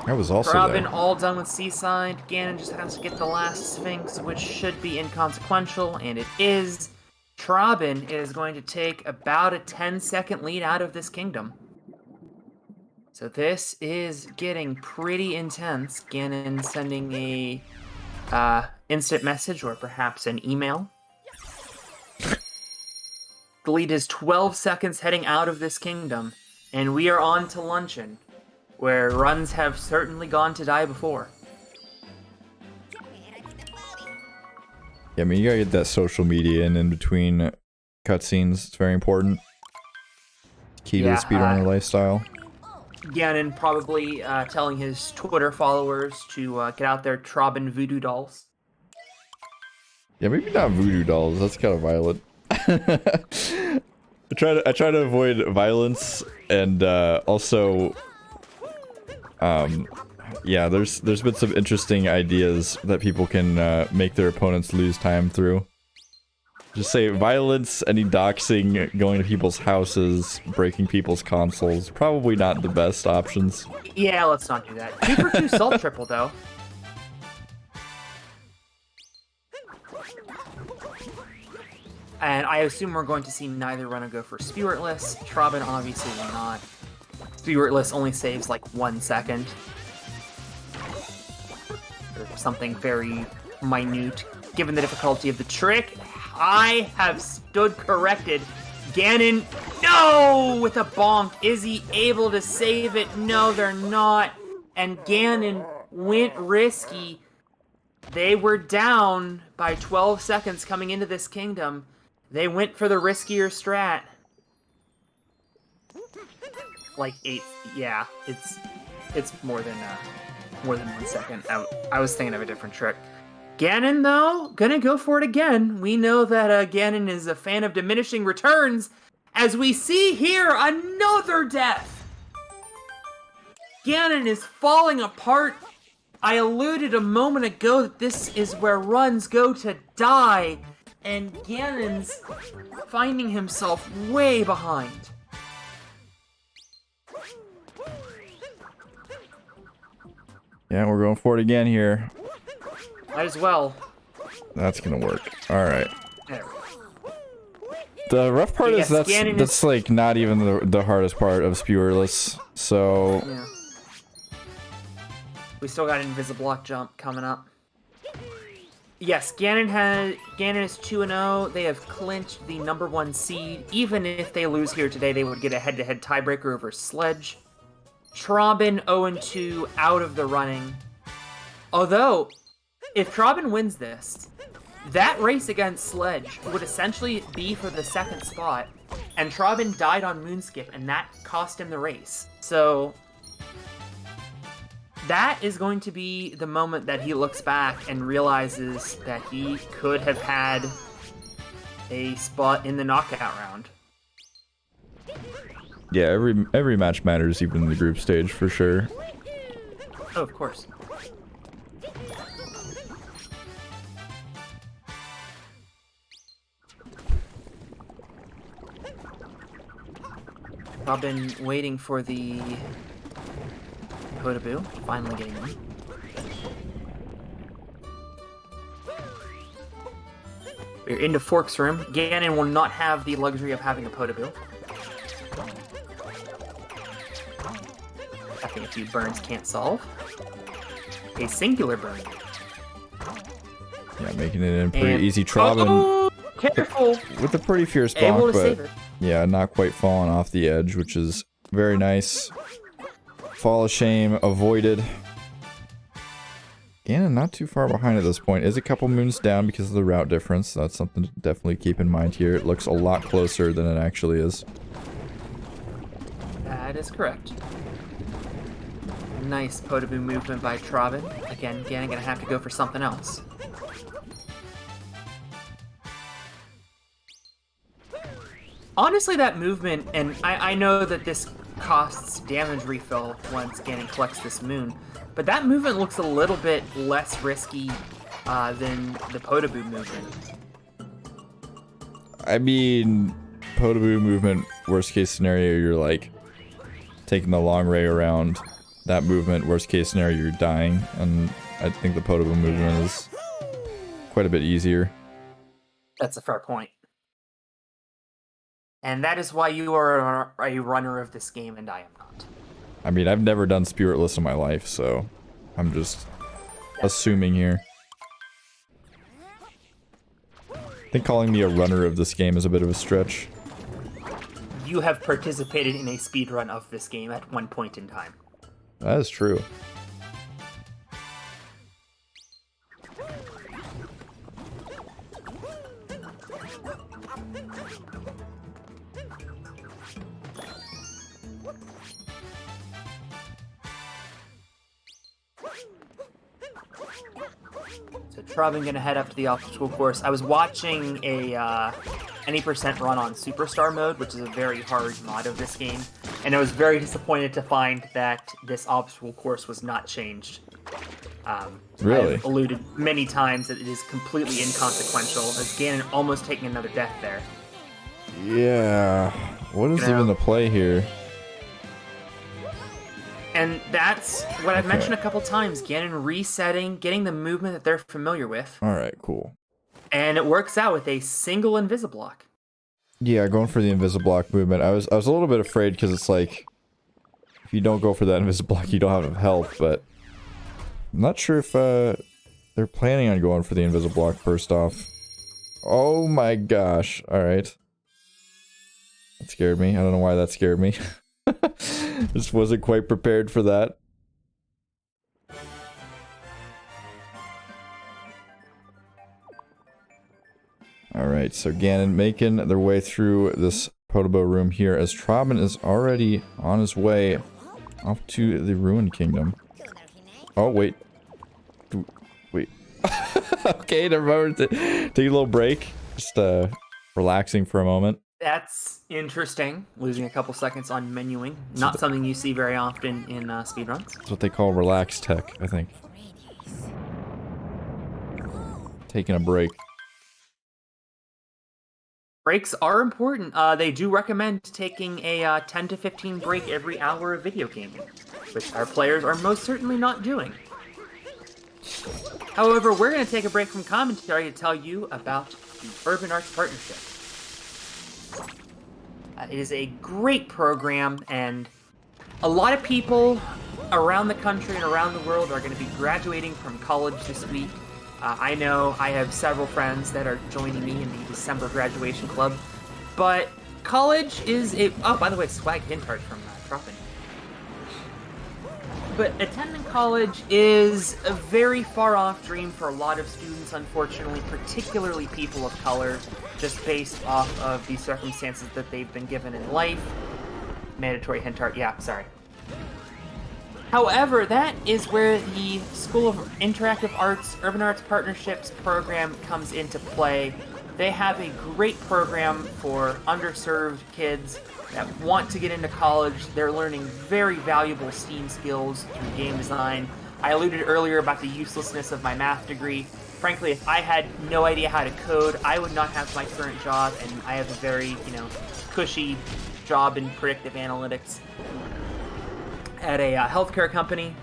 I was also Trobbin there. all done with Seaside. Ganon just has to get the last Sphinx, which should be inconsequential, and it is. Trobbin is going to take about a 10-second lead out of this kingdom. So this is getting pretty intense. Ganon sending a instant message or perhaps an email. The lead is 12 seconds heading out of this kingdom, and we are on to Luncheon, where runs have certainly gone to die before. Yeah, I mean, you gotta get that social media in between cutscenes. It's very important. Key to the speedrunner lifestyle. Ganon probably telling his Twitter followers to get out their Trobbin voodoo dolls. Yeah, maybe not voodoo dolls. That's kind of violent. I try to avoid violence, and also, yeah, there's been some interesting ideas that people can make their opponents lose time through. Just say violence, any doxing, going to people's houses, breaking people's consoles. Probably not the best options. Yeah, let's not do that. 2 for 2 salt triple, though. And I assume we're going to see neither runner go for Spiritless. Trobbin obviously will not. Spiritless only saves like 1 second. Or something very minute. Given the difficulty of the trick, I have stood corrected. Ganon, no! With a bonk. Is he able to save it? No, they're not. And Ganon went risky. They were down by 12 seconds coming into this kingdom. They went for the riskier strat. Like 8, yeah, it's more than 1 second. I was thinking of a different trick. Ganon, though, gonna go for it again. We know that Ganon is a fan of diminishing returns, as we see here another death. Ganon is falling apart. I alluded a moment ago that this is where runs go to die, and Ganon's finding himself way behind. Yeah, we're going for it again here. Might as well. That's gonna work. Alright. There. The rough part Yes, is Ganon that's like not even the hardest part of Spiritless, so... Yeah. We still got an Invisiblock jump coming up. Yes, Ganon is 2-0. They have clinched the #1 seed. Even if they lose here today, they would get a head-to-head tiebreaker over Sledge. Trobbin 0-2 out of the running. Although, if Trobbin wins this, that race against Sledge would essentially be for the 2nd spot, and Trobbin died on Moonskip, and that cost him the race. So, that is going to be the moment that he looks back and realizes that he could have had a spot in the knockout round. Yeah, every match matters, even in the group stage, for sure. Oh, of course. I've been waiting for the Kodaboo, finally getting one. We're into Fork's room. Ganon will not have the luxury of having a Kodaboo. I think a few burns can't solve. A singular burn. Yeah, making it in pretty And- easy. Trobbin Oh, careful! with a pretty fierce Able bonk, to save but it. yeah, not quite falling off the edge, which is very nice. Fall of shame avoided. Ganon not too far behind at this point. Is a couple moons down because of the route difference. That's something to definitely keep in mind here. It looks a lot closer than it actually is. That is correct. Nice Podoboo movement by Trobbin. Again, Ganon gonna have to go for something else. Honestly, that movement, and I know that this costs damage refill once Ganon collects this moon, but that movement looks a little bit less risky than the Podoboo movement. I mean, Podoboo movement, worst case scenario, you're like taking the long way around. That movement, worst case scenario, you're dying. And I think the Podoboo movement is quite a bit easier. That's a fair point. And that is why you are a runner of this game and I am not. I mean, I've never done Spiritless in my life, so I'm just assuming here. I think calling me a runner of this game is a bit of a stretch. You have participated in a speedrun of this game at one point in time. That is true. So Trobbin gonna head up to the obstacle course. I was watching a any percent run on Superstar mode, which is a very hard mod of this game, and I was very disappointed to find that this obstacle course was not changed. Really? I've alluded many times that it is completely inconsequential, as Ganon almost taking another death there. Yeah. What is even the play here? And that's what I've mentioned a couple times. Ganon resetting, getting the movement that they're familiar with. Alright, cool. And it works out with a single Invisiblock. Yeah, going for the Invisiblock movement. I was a little bit afraid because it's like, if you don't go for that Invisiblock, you don't have enough health, but I'm not sure if they're planning on going for the Invisiblock first off. Oh my gosh. Alright. That scared me. I don't know why that scared me. Just wasn't quite prepared for that. Alright, so Ganon making their way through this Podoboo room here as Trobbin is already on his way off to the Ruined Kingdom. Oh, wait. Wait. Okay, never mind. Take a little break. Just relaxing for a moment. That's interesting. Losing a couple seconds on menuing. Not something you see very often in speedruns. That's what they call relax tech, I think. Taking a break. Breaks are important. They do recommend taking a 10 to 15 break every hour of video gaming, which our players are most certainly not doing. However, we're going to take a break from commentary to tell you about the Urban Arts Partnership. It is a great program, and a lot of people around the country and around the world are going to be graduating from college this week. I know I have several friends that are joining me in the December graduation club, but college is a... Oh, by the way, swag hint art from Trobbin. But attending college is a very far-off dream for a lot of students, unfortunately, particularly people of color, just based off of the circumstances that they've been given in life. Mandatory hint art, yeah, sorry. However, that is where the School of Interactive Arts Urban Arts Partnerships program comes into play. They have a great program for underserved kids that want to get into college. They're learning very valuable STEAM skills through game design. I alluded earlier about the uselessness of my math degree. Frankly, if I had no idea how to code, I would not have my current job, and I have a very, cushy job in predictive analytics at a healthcare company.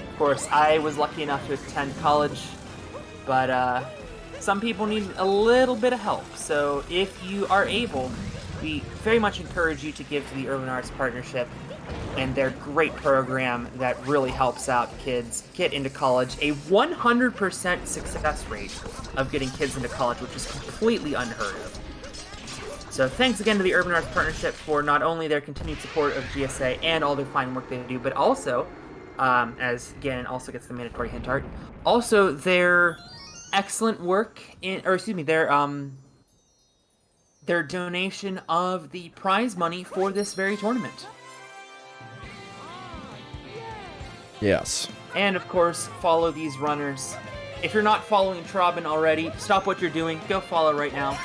Of course, I was lucky enough to attend college, but some people need a little bit of help. So if you are able, we very much encourage you to give to the Urban Arts Partnership and their great program that really helps out kids get into college. A 100% success rate of getting kids into college, which is completely unheard of. So thanks again to the Urban Arts Partnership for not only their continued support of GSA and all their fine work they do, but also, as Ganon also gets the mandatory hint art, also their excellent work their donation of the prize money for this very tournament. Yes. And of course, follow these runners. If you're not following Trobbin already, stop what you're doing, go follow right now.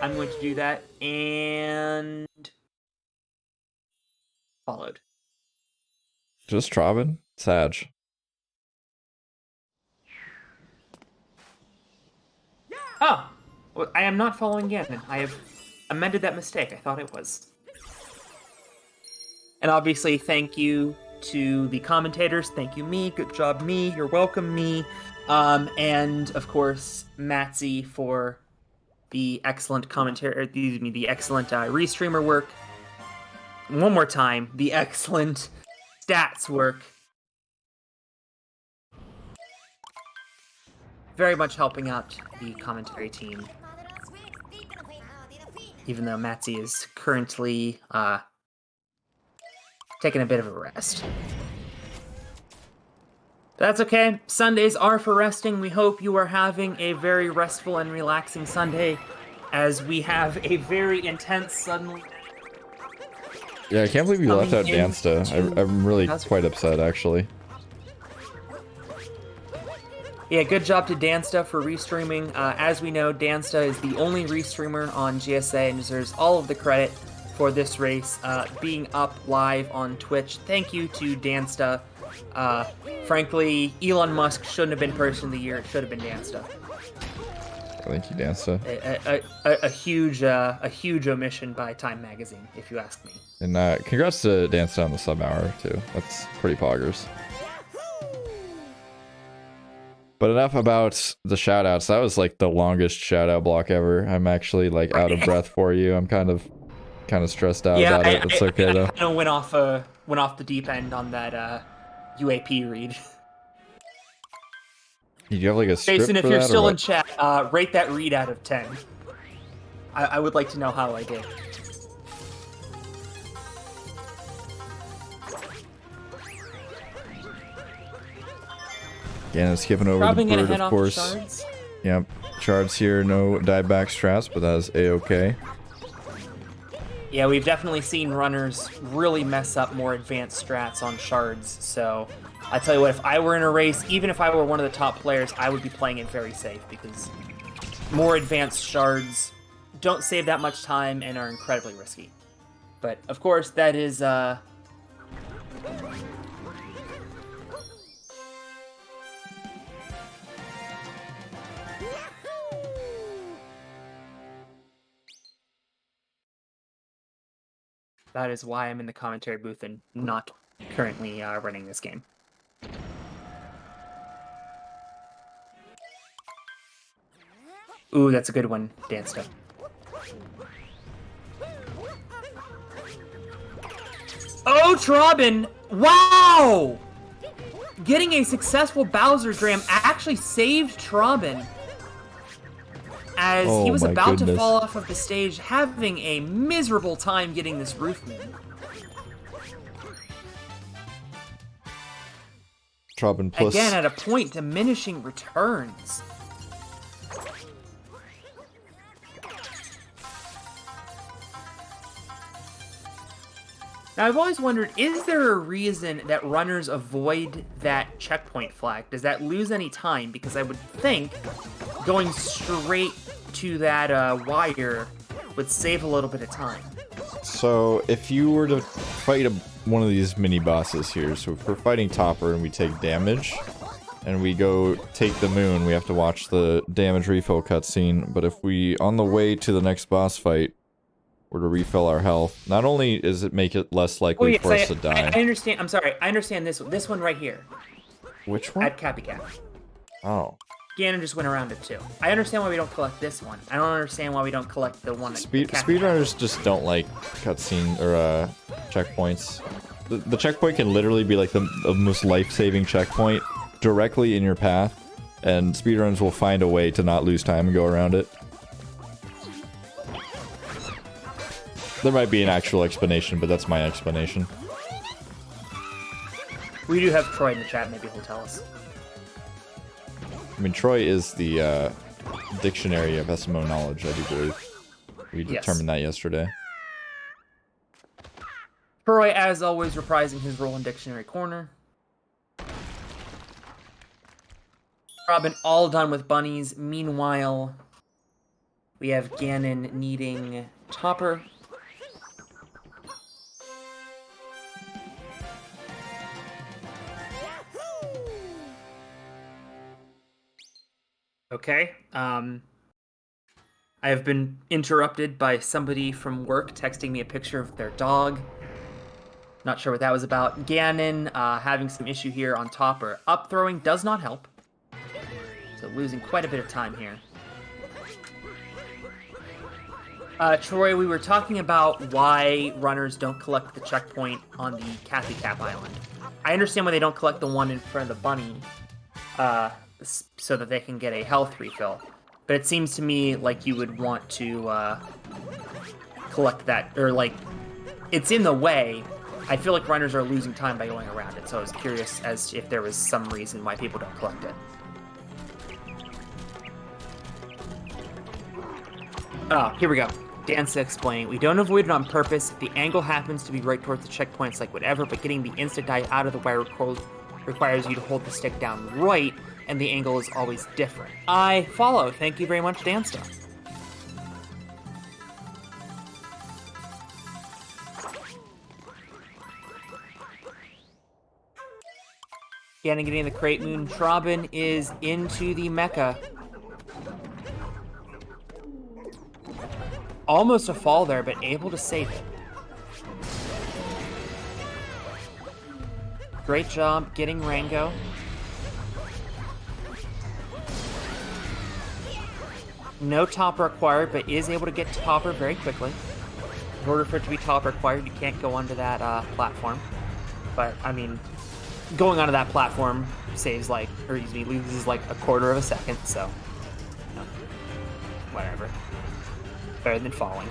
I'm going to do that, and... followed. Just Trobbin? Sag. Oh, well, I am not following Ganon. I have amended that mistake. I thought it was. And obviously, thank you to the commentators. Thank you, me. Good job, me. You're welcome, me. And of course, Matsy for the excellent commentary. Excuse me, the excellent restreamer work. One more time, the excellent stats work. Very much helping out the commentary team. Even though Matsy is currently taking a bit of a rest. That's okay. Sundays are for resting. We hope you are having a very restful and relaxing Sunday, as we have a very intense suddenly. Yeah, I can't believe you left out Dansta. I'm really quite upset, actually. Yeah, good job to Dansta for restreaming. As we know, Dansta is the only restreamer on GSA and deserves all of the credit for this race being up live on Twitch. Thank you to Dansta. Frankly, Elon Musk shouldn't have been Person of the Year. It should have been Dansta. Thank you, Dansta. A huge omission by Time Magazine, if you ask me. And congrats to Dansta on the sub hour too. That's pretty poggers. But enough about the shoutouts. That was like the longest shoutout block ever. I'm actually like out of breath for you. I'm kind of stressed out about it. It's okay though. I kind of went off the deep end on that UAP read. Did you have like a script Jason, if for you're that, still or in chat, rate that read out of 10. I would like to know how I did. Again, skipping over the bird, of course. Shards. Yep, shards here, no dieback strats, but that is a-okay. Yeah, we've definitely seen runners really mess up more advanced strats on shards, so I tell you what, if I were in a race, even if I were one of the top players, I would be playing it very safe, because more advanced shards don't save that much time and are incredibly risky. But, of course, that is, that is why I'm in the commentary booth and not currently running this game. Ooh, that's a good one, Dansta. Oh, Trobbin! Wow! Getting a successful Bowser Dram actually saved Trobbin, as he was about to fall off of the stage, having a miserable time getting this Roofman. Trobbin plus... Again, at a point, diminishing returns. Now, I've always wondered, is there a reason that runners avoid that checkpoint flag? Does that lose any time? Because I would think going straight to that wire would save a little bit of time. So, if you were to fight one of these mini-bosses here, so if we're fighting Topper and we take damage, and we go take the moon, we have to watch the damage refill cutscene, but if we, on the way to the next boss fight, were to refill our health, not only does it make it less likely for us to die... I understand, I'm sorry, I understand this one right here. Which one? At Cappy Cap. Oh. Ganon just went around it too. I understand why we don't collect this one. I don't understand why we don't collect the one that Speedrunners just don't like cutscene or checkpoints. The checkpoint can literally be like the most life-saving checkpoint directly in your path, and speedrunners will find a way to not lose time and go around it. There might be an actual explanation, but that's my explanation. We do have Troy in the chat, maybe he'll tell us. I mean, Troy is the dictionary of SMO knowledge, I do believe. We determined that yesterday. Troy, as always, reprising his role in Dictionary Corner. Robin all done with bunnies. Meanwhile, we have Ganon needing Topper. Okay, I have been interrupted by somebody from work texting me a picture of their dog. Not sure what that was about. Ganon having some issue here on top, or up throwing does not help. So losing quite a bit of time here. Troy, we were talking about why runners don't collect the checkpoint on the Kathy Cap Island. I understand why they don't collect the one in front of the bunny, so that they can get a health refill. But it seems to me like you would want to collect that, or like, it's in the way. I feel like runners are losing time by going around it, so I was curious as if there was some reason why people don't collect it. Oh, here we go. Dan's explaining. We don't avoid it on purpose. If the angle happens to be right towards the checkpoints, like whatever, but getting the insta-dive out of the wire requires you to hold the stick down right, and the angle is always different. I follow. Thank you very much, Dansta. Getting the crate moon. Trobbin is into the mecha. Almost a fall there, but able to save it. Great job getting Rango. No topper required, but is able to get topper very quickly. In order for it to be topper required, you can't go onto that platform. But, I mean, going onto that platform saves like, or excuse me, loses like a quarter of a second, so, you know, whatever. Better than falling.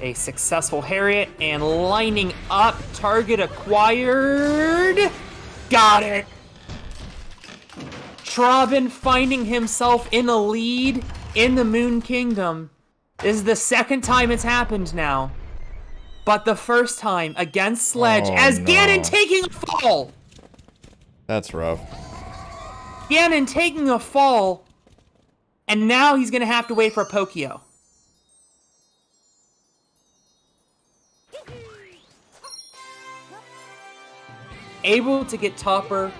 A successful Harriet and lining up. Target acquired. Got it. Trobbin finding himself in a lead in the Moon Kingdom. This is the second time it's happened now. But the first time against Sledge as Ganon taking a fall. That's rough. Ganon taking a fall, and now he's going to have to wait for Pokio. Able to get topper.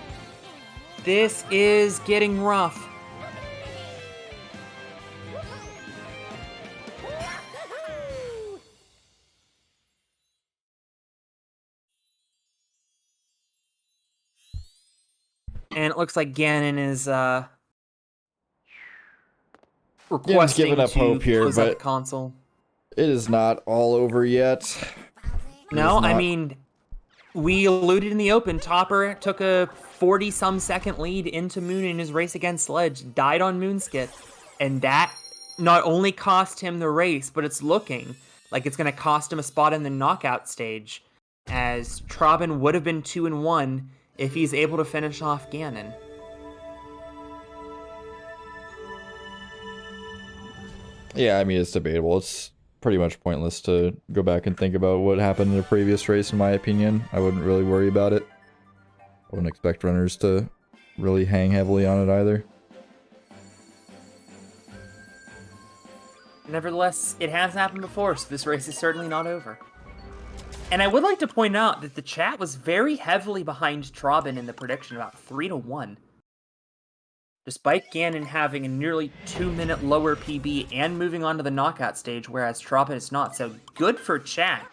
This is getting rough. And it looks like Ganon is requesting giving up to hope here, close out but the console. it is not all over yet. No, I mean, we alluded in the open, Topper took a 40-some second lead into Moon in his race against Sledge, died on Moonskit, and that not only cost him the race, but it's looking like it's going to cost him a spot in the knockout stage, as Trobbin would have been 2-1 if he's able to finish off Ganon. Yeah, I mean, it's debatable. It's pretty much pointless to go back and think about what happened in the previous race, in my opinion. I wouldn't really worry about it. I wouldn't expect runners to really hang heavily on it either. Nevertheless, it has happened before, so this race is certainly not over. And I would like to point out that the chat was very heavily behind Trobbin in the prediction, about 3-1. Despite Ganon having a nearly 2-minute lower PB and moving on to the knockout stage, whereas Trobbin is not. So good for chat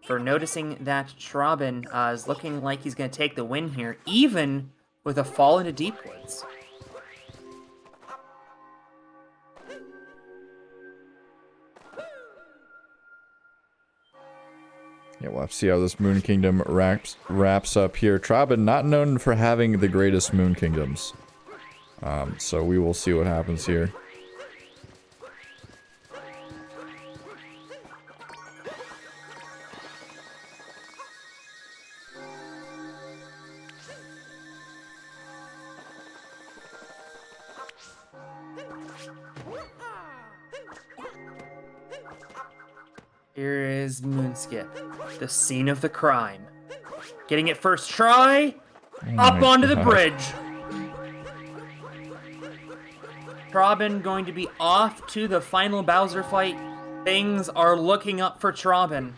for noticing that Trobbin is looking like he's going to take the win here, even with a fall into Deep Woods. Yeah, we'll have to see how this Moon Kingdom wraps up here. Trobbin, not known for having the greatest Moon Kingdoms. So we will see what happens here. Here is Moonskip, the scene of the crime. Getting it first try, up onto the bridge. Trobbin going to be off to the final Bowser fight. Things are looking up for Trobbin,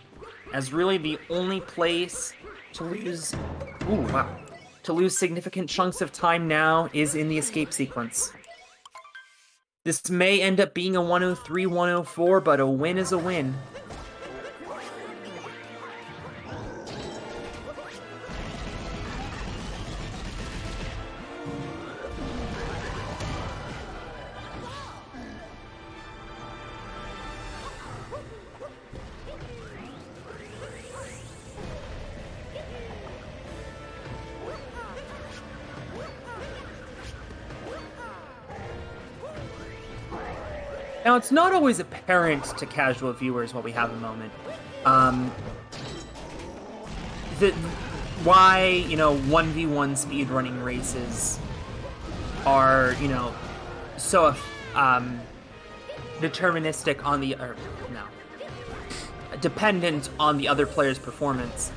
as really the only place to lose. Ooh, wow. to lose significant chunks of time now is in the escape sequence. This may end up being a 103, 104, but a win is a win. Now, it's not always apparent to casual viewers while we have a moment. Why, you know, 1v1 speedrunning races are, you know, so deterministic on the, dependent on the other player's performance.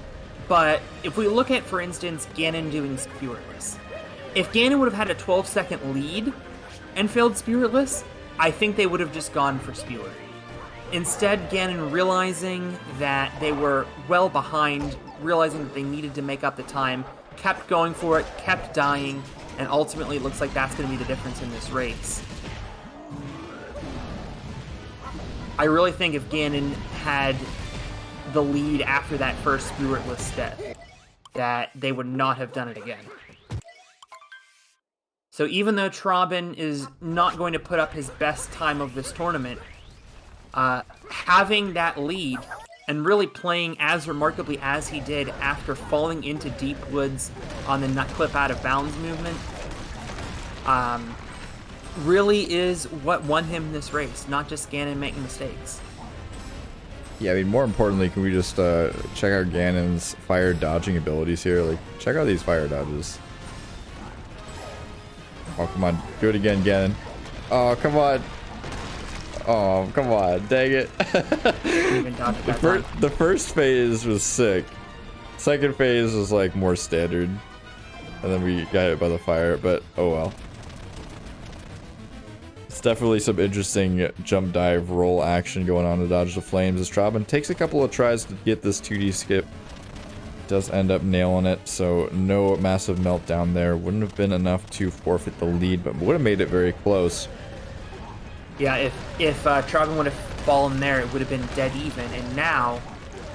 But if we look at, for instance, Ganon doing Spiritless, if Ganon would have had a 12-second lead and failed Spiritless, I think they would have just gone for Spewer. Instead, Ganon, realizing that they were well behind, realizing that they needed to make up the time, kept going for it, kept dying, and ultimately it looks like that's going to be the difference in this race. I really think if Ganon had the lead after that first Spiritless death, that they would not have done it again. So even though Trobbin is not going to put up his best time of this tournament, having that lead and really playing as remarkably as he did after falling into deep woods on the nut clip out of bounds movement, really is what won him this race, not just Ganon making mistakes. Yeah, I mean, more importantly, can we just check out Ganon's fire dodging abilities here? Like, check out these fire dodges. Oh, come on. Do it again, Ganon. Oh, come on. Oh, come on. Dang it. The first phase was sick. Second phase was, like, more standard. And then we got hit by the fire, but oh well. It's definitely some interesting jump, dive, roll action going on to dodge the flames as Trobbin takes a couple of tries to get this 2D skip. Does end up nailing it, so no massive meltdown there. Wouldn't have been enough to forfeit the lead, but would have made it very close. Yeah, if Trobbin would have fallen there, it would have been dead even, and now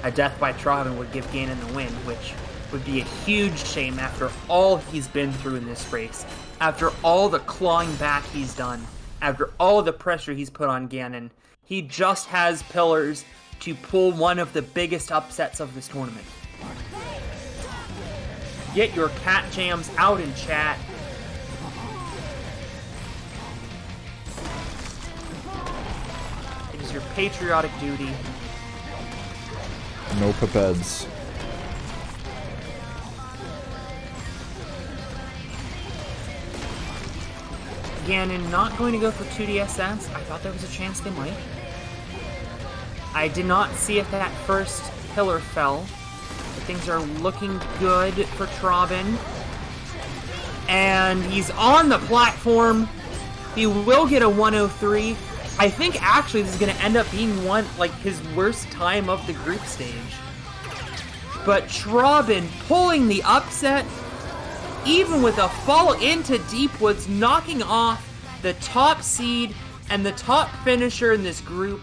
a death by Trobbin would give Ganon the win, which would be a huge shame after all he's been through in this race, after all the clawing back he's done, after all the pressure he's put on Ganon. He just has pillars to pull one of the biggest upsets of this tournament. Get your cat jams out in chat. It is your patriotic duty. No pipeds. Ganon not going to go for 2DSS. I thought there was a chance they might. I did not see if that first pillar fell. Things are looking good for Trobbin. And he's on the platform. He will get a 103. I think actually this is going to end up being his worst time of the group stage. But Trobbin pulling the upset, even with a fall into Deep Woods, knocking off the top seed and the top finisher in this group.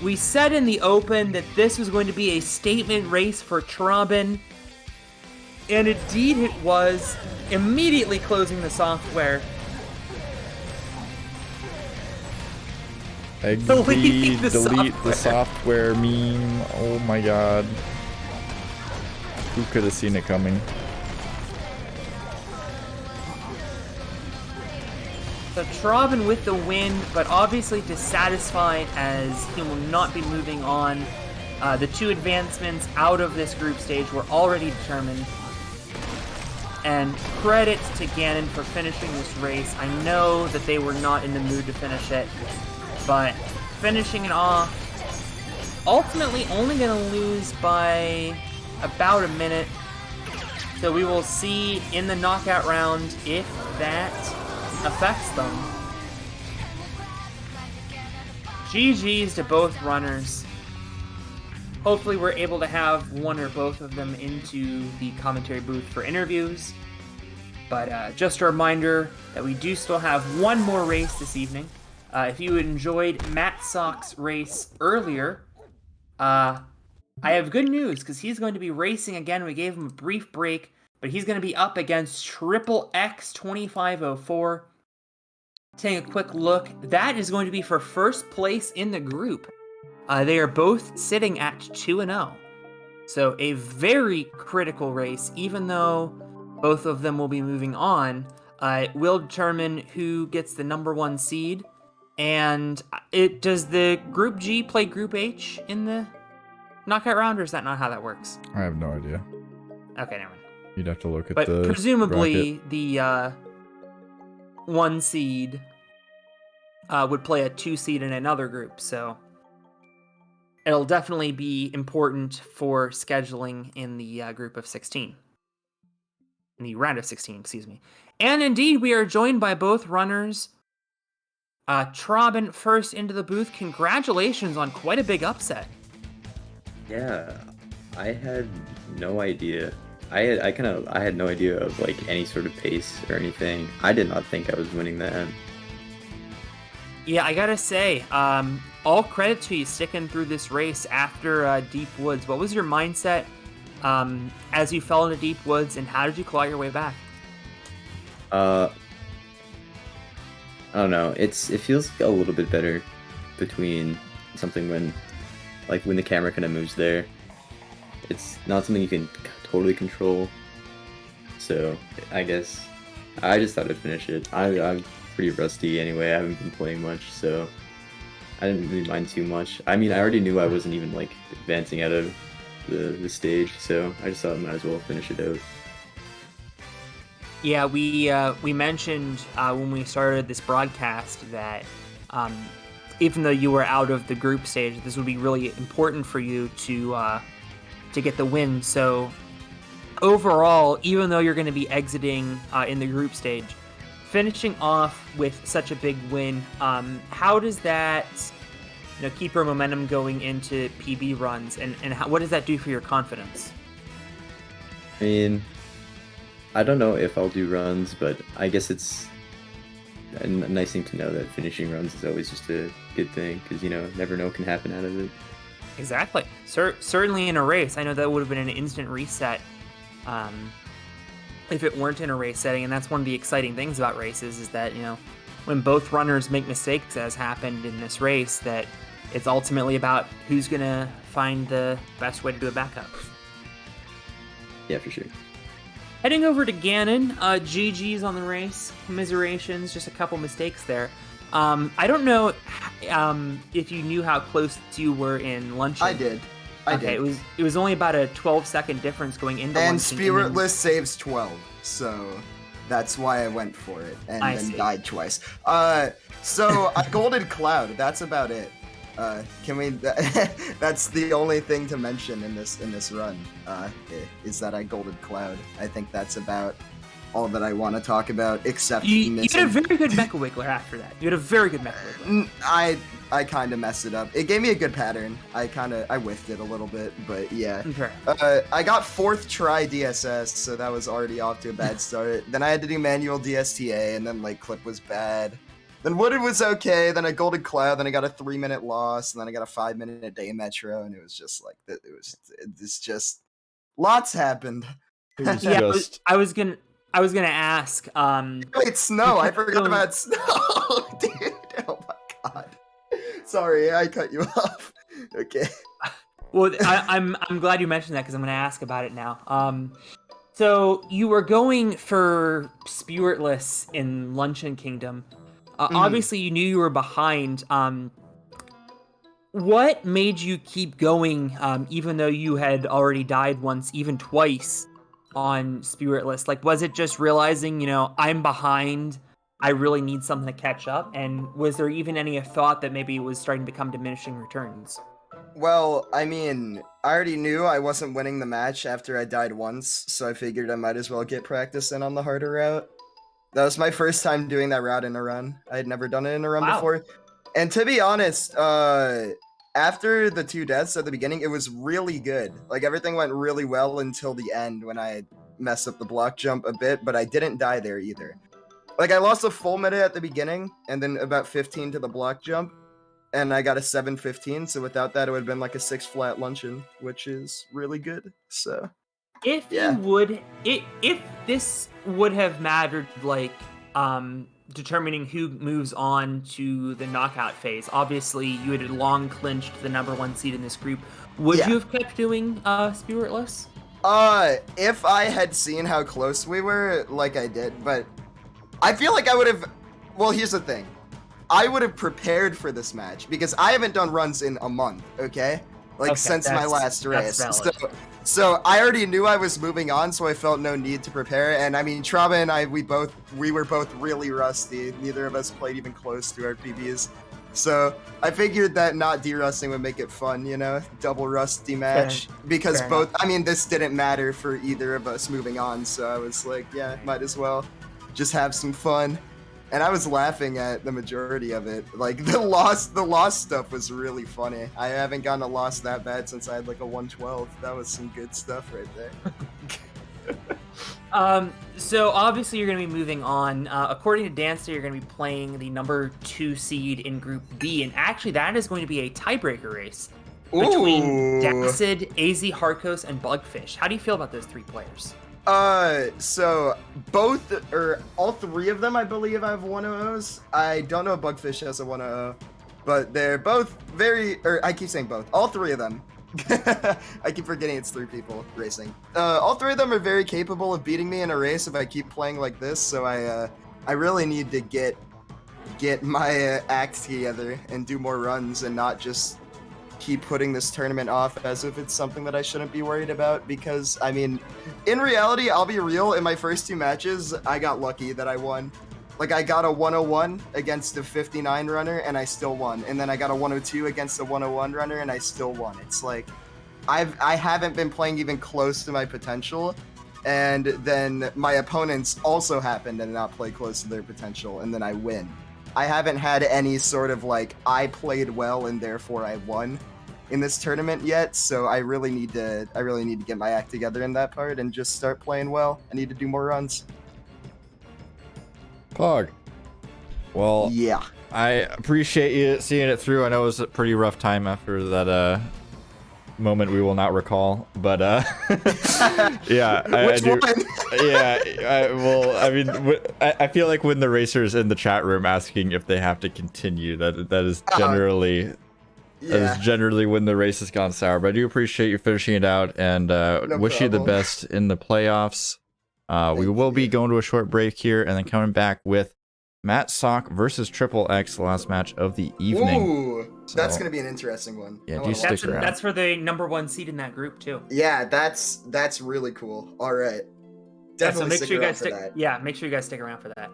We said in the open that this was going to be a statement race for Trobbin, and indeed it was. Immediately closing the software. Delete the software meme. Oh my god. Who could have seen it coming? So Trobbin with the win, but obviously dissatisfied as he will not be moving on. The two advancements out of this group stage were already determined. And credit to Ganon for finishing this race. I know that they were not in the mood to finish it, but finishing it off, ultimately only going to lose by about a minute. So we will see in the knockout round if that affects them. GG's to both runners. Hopefully we're able to have one or both of them into the commentary booth for interviews. But just a reminder that we do still have one more race this evening. If you enjoyed Matt Sock's race earlier, I have good news because he's going to be racing again. We gave him a brief break, but he's going to be up against Triple X 2504. Taking a quick look, that is going to be for first place in the group. They are both sitting at 2-0. So a very critical race, even though both of them will be moving on. It will determine who gets the number 1 seed. And does the Group G play Group H in the knockout round, or is that not how that works? I have no idea. Okay, never mind. You'd have to look at but the presumably bracket. the 1 seed would play a 2 seed in another group, so it'll definitely be important for scheduling in the group of 16. In the round of 16, excuse me. And indeed, we are joined by both runners. Trobbin first into the booth. Congratulations on quite a big upset. Yeah, I had no idea. I had no idea of like any sort of pace or anything. I did not think I was winning that. Yeah, I gotta say, all credit to you sticking through this race after Deep Woods. What was your mindset as you fell into Deep Woods, and how did you claw your way back? I don't know. It feels a little bit better between something when the camera kind of moves there. It's not something you can totally control. So I guess I just thought I'd finish it. I'm pretty rusty anyway. I haven't been playing much, so I didn't really mind too much. I mean, I already knew I wasn't even like advancing out of the stage, so I just thought I might as well finish it out. Yeah, we mentioned when we started this broadcast that even though you were out of the group stage, this would be really important for you to get the win. So overall, even though you're going to be exiting in the group stage, finishing off with such a big win, how does that keep your momentum going into PB runs, and what does that do for your confidence? I mean, I don't know if I'll do runs, but I guess it's a nice thing to know that finishing runs is always just a good thing, because never know what can happen out of it. Exactly. Certainly in a race, I know that would have been an instant reset if it weren't in a race setting, and that's one of the exciting things about races is that when both runners make mistakes, as happened in this race, that it's ultimately about who's gonna find the best way to do a backup. Yeah, for sure. Heading over to Ganon, GG's on the race, commiserations, just a couple mistakes there. I don't know if you knew how close you were in luncheon. I did. I did. It was only about a 12-second difference going into and luncheon. Spiritless saves 12, so that's why I went for it, and then died twice. So a Golden Cloud, that's about it. Can we? That's the only thing to mention in this run. Is that I Golden Cloud. I think that's about all that I want to talk about, except you had a very good Mecha Wiggler after that. You had a very good Mecha Wiggler. I kind of messed it up. It gave me a good pattern. I whiffed it a little bit, but yeah. Okay. I got 4th try DSS, so that was already off to a bad start. Then I had to do manual DSTA, and then clip was bad. Then Wooded was okay, then a Golden Cloud, then I got a 3-minute loss, and then I got a 5-minute day metro, and it was just it's just lots happened. It was Yeah, just... I was gonna ask. Wait, snow! I forgot about snow, dude. Oh my god. Sorry, I cut you off. Okay. Well, I'm glad you mentioned that because I'm gonna ask about it now. So you were going for Spiritless in Luncheon Kingdom. Obviously, you knew you were behind. What made you keep going, even though you had already died once, even twice, on Spiritless? Was it just realizing, I'm behind, I really need something to catch up? And was there even any thought that maybe it was starting to become diminishing returns? Well, I mean, I already knew I wasn't winning the match after I died once, so I figured I might as well get practice in on the harder route. That was my first time doing that route in a run. I had never done it in a run before. And to be honest, after the 2 deaths at the beginning, it was really good. Everything went really well until the end when I mess up the block jump a bit, but I didn't die there either. Like, I lost a full minute at the beginning, and then about 15 to the block jump, and I got a 7:15, so without that, it would have been like a 6 flat luncheon, which is really good, so... If this would have mattered, like, determining who moves on to the knockout phase, obviously you had long clinched the #1 seed in this group. Would you have kept doing Spiritless? If I had seen how close we were, like I did, but I feel like I would have... Well, here's the thing. I would have prepared for this match, because I haven't done runs in a month, okay? Like, since my last race. So I already knew I was moving on, so I felt no need to prepare. And I mean, Trobbin and I, we were both really rusty. Neither of us played even close to our PBs. So I figured that not de-rusting would make it fun, you know, double rusty match. Because both, I mean, this didn't matter for either of us moving on. So I was like, yeah, might as well just have some fun. And I was laughing at the majority of it. Like, the lost stuff was really funny. I haven't gotten a loss that bad since I had like a 112. That was some good stuff right there. So obviously you're going to be moving on. According to Dancer, you're going to be playing the #2 seed in Group B, and actually that is going to be a tiebreaker race between Dacid, AZ Harkos, and Bugfish. How do you feel about those 3 players? So all 3 of them, I believe, have 100s. I don't know if Bugfish has a 100, but they're both I keep saying both. All 3 of them. I keep forgetting it's 3 people racing. All 3 of them are very capable of beating me in a race if I keep playing like this, so I really need to get my act together and do more runs and not just keep putting this tournament off as if it's something that I shouldn't be worried about, because I mean, in reality, I'll be real, in my first 2 matches I got lucky that I won. Like, I got a 101 against a 59 runner and I still won, and then I got a 102 against a 101 runner and I still won. It's like I haven't been playing even close to my potential, and then my opponents also happen to not play close to their potential, and then I win. I haven't had any sort of like I played well and therefore I won in this tournament yet, so I really need to get my act together in that part and just start playing well. I need to do more runs. Pog. Well, yeah. I appreciate you seeing it through. I know it was a pretty rough time after that moment we will not recall, but yeah, I do. Yeah, I mean, I feel like when the racers in the chat room asking if they have to continue, that is generally. That is generally when the race has gone sour, but I do appreciate you finishing it out, and wish you the best in the playoffs. We will be going to a short break here, and then coming back with Matt Sock versus Triple X, the last match of the evening. Ooh, so, that's going to be an interesting one. Yeah, do stick around. That's for the #1 seed in that group, too. Yeah, that's really cool. All right. Definitely so make sure you guys stick. Yeah, make sure you guys stick around for that.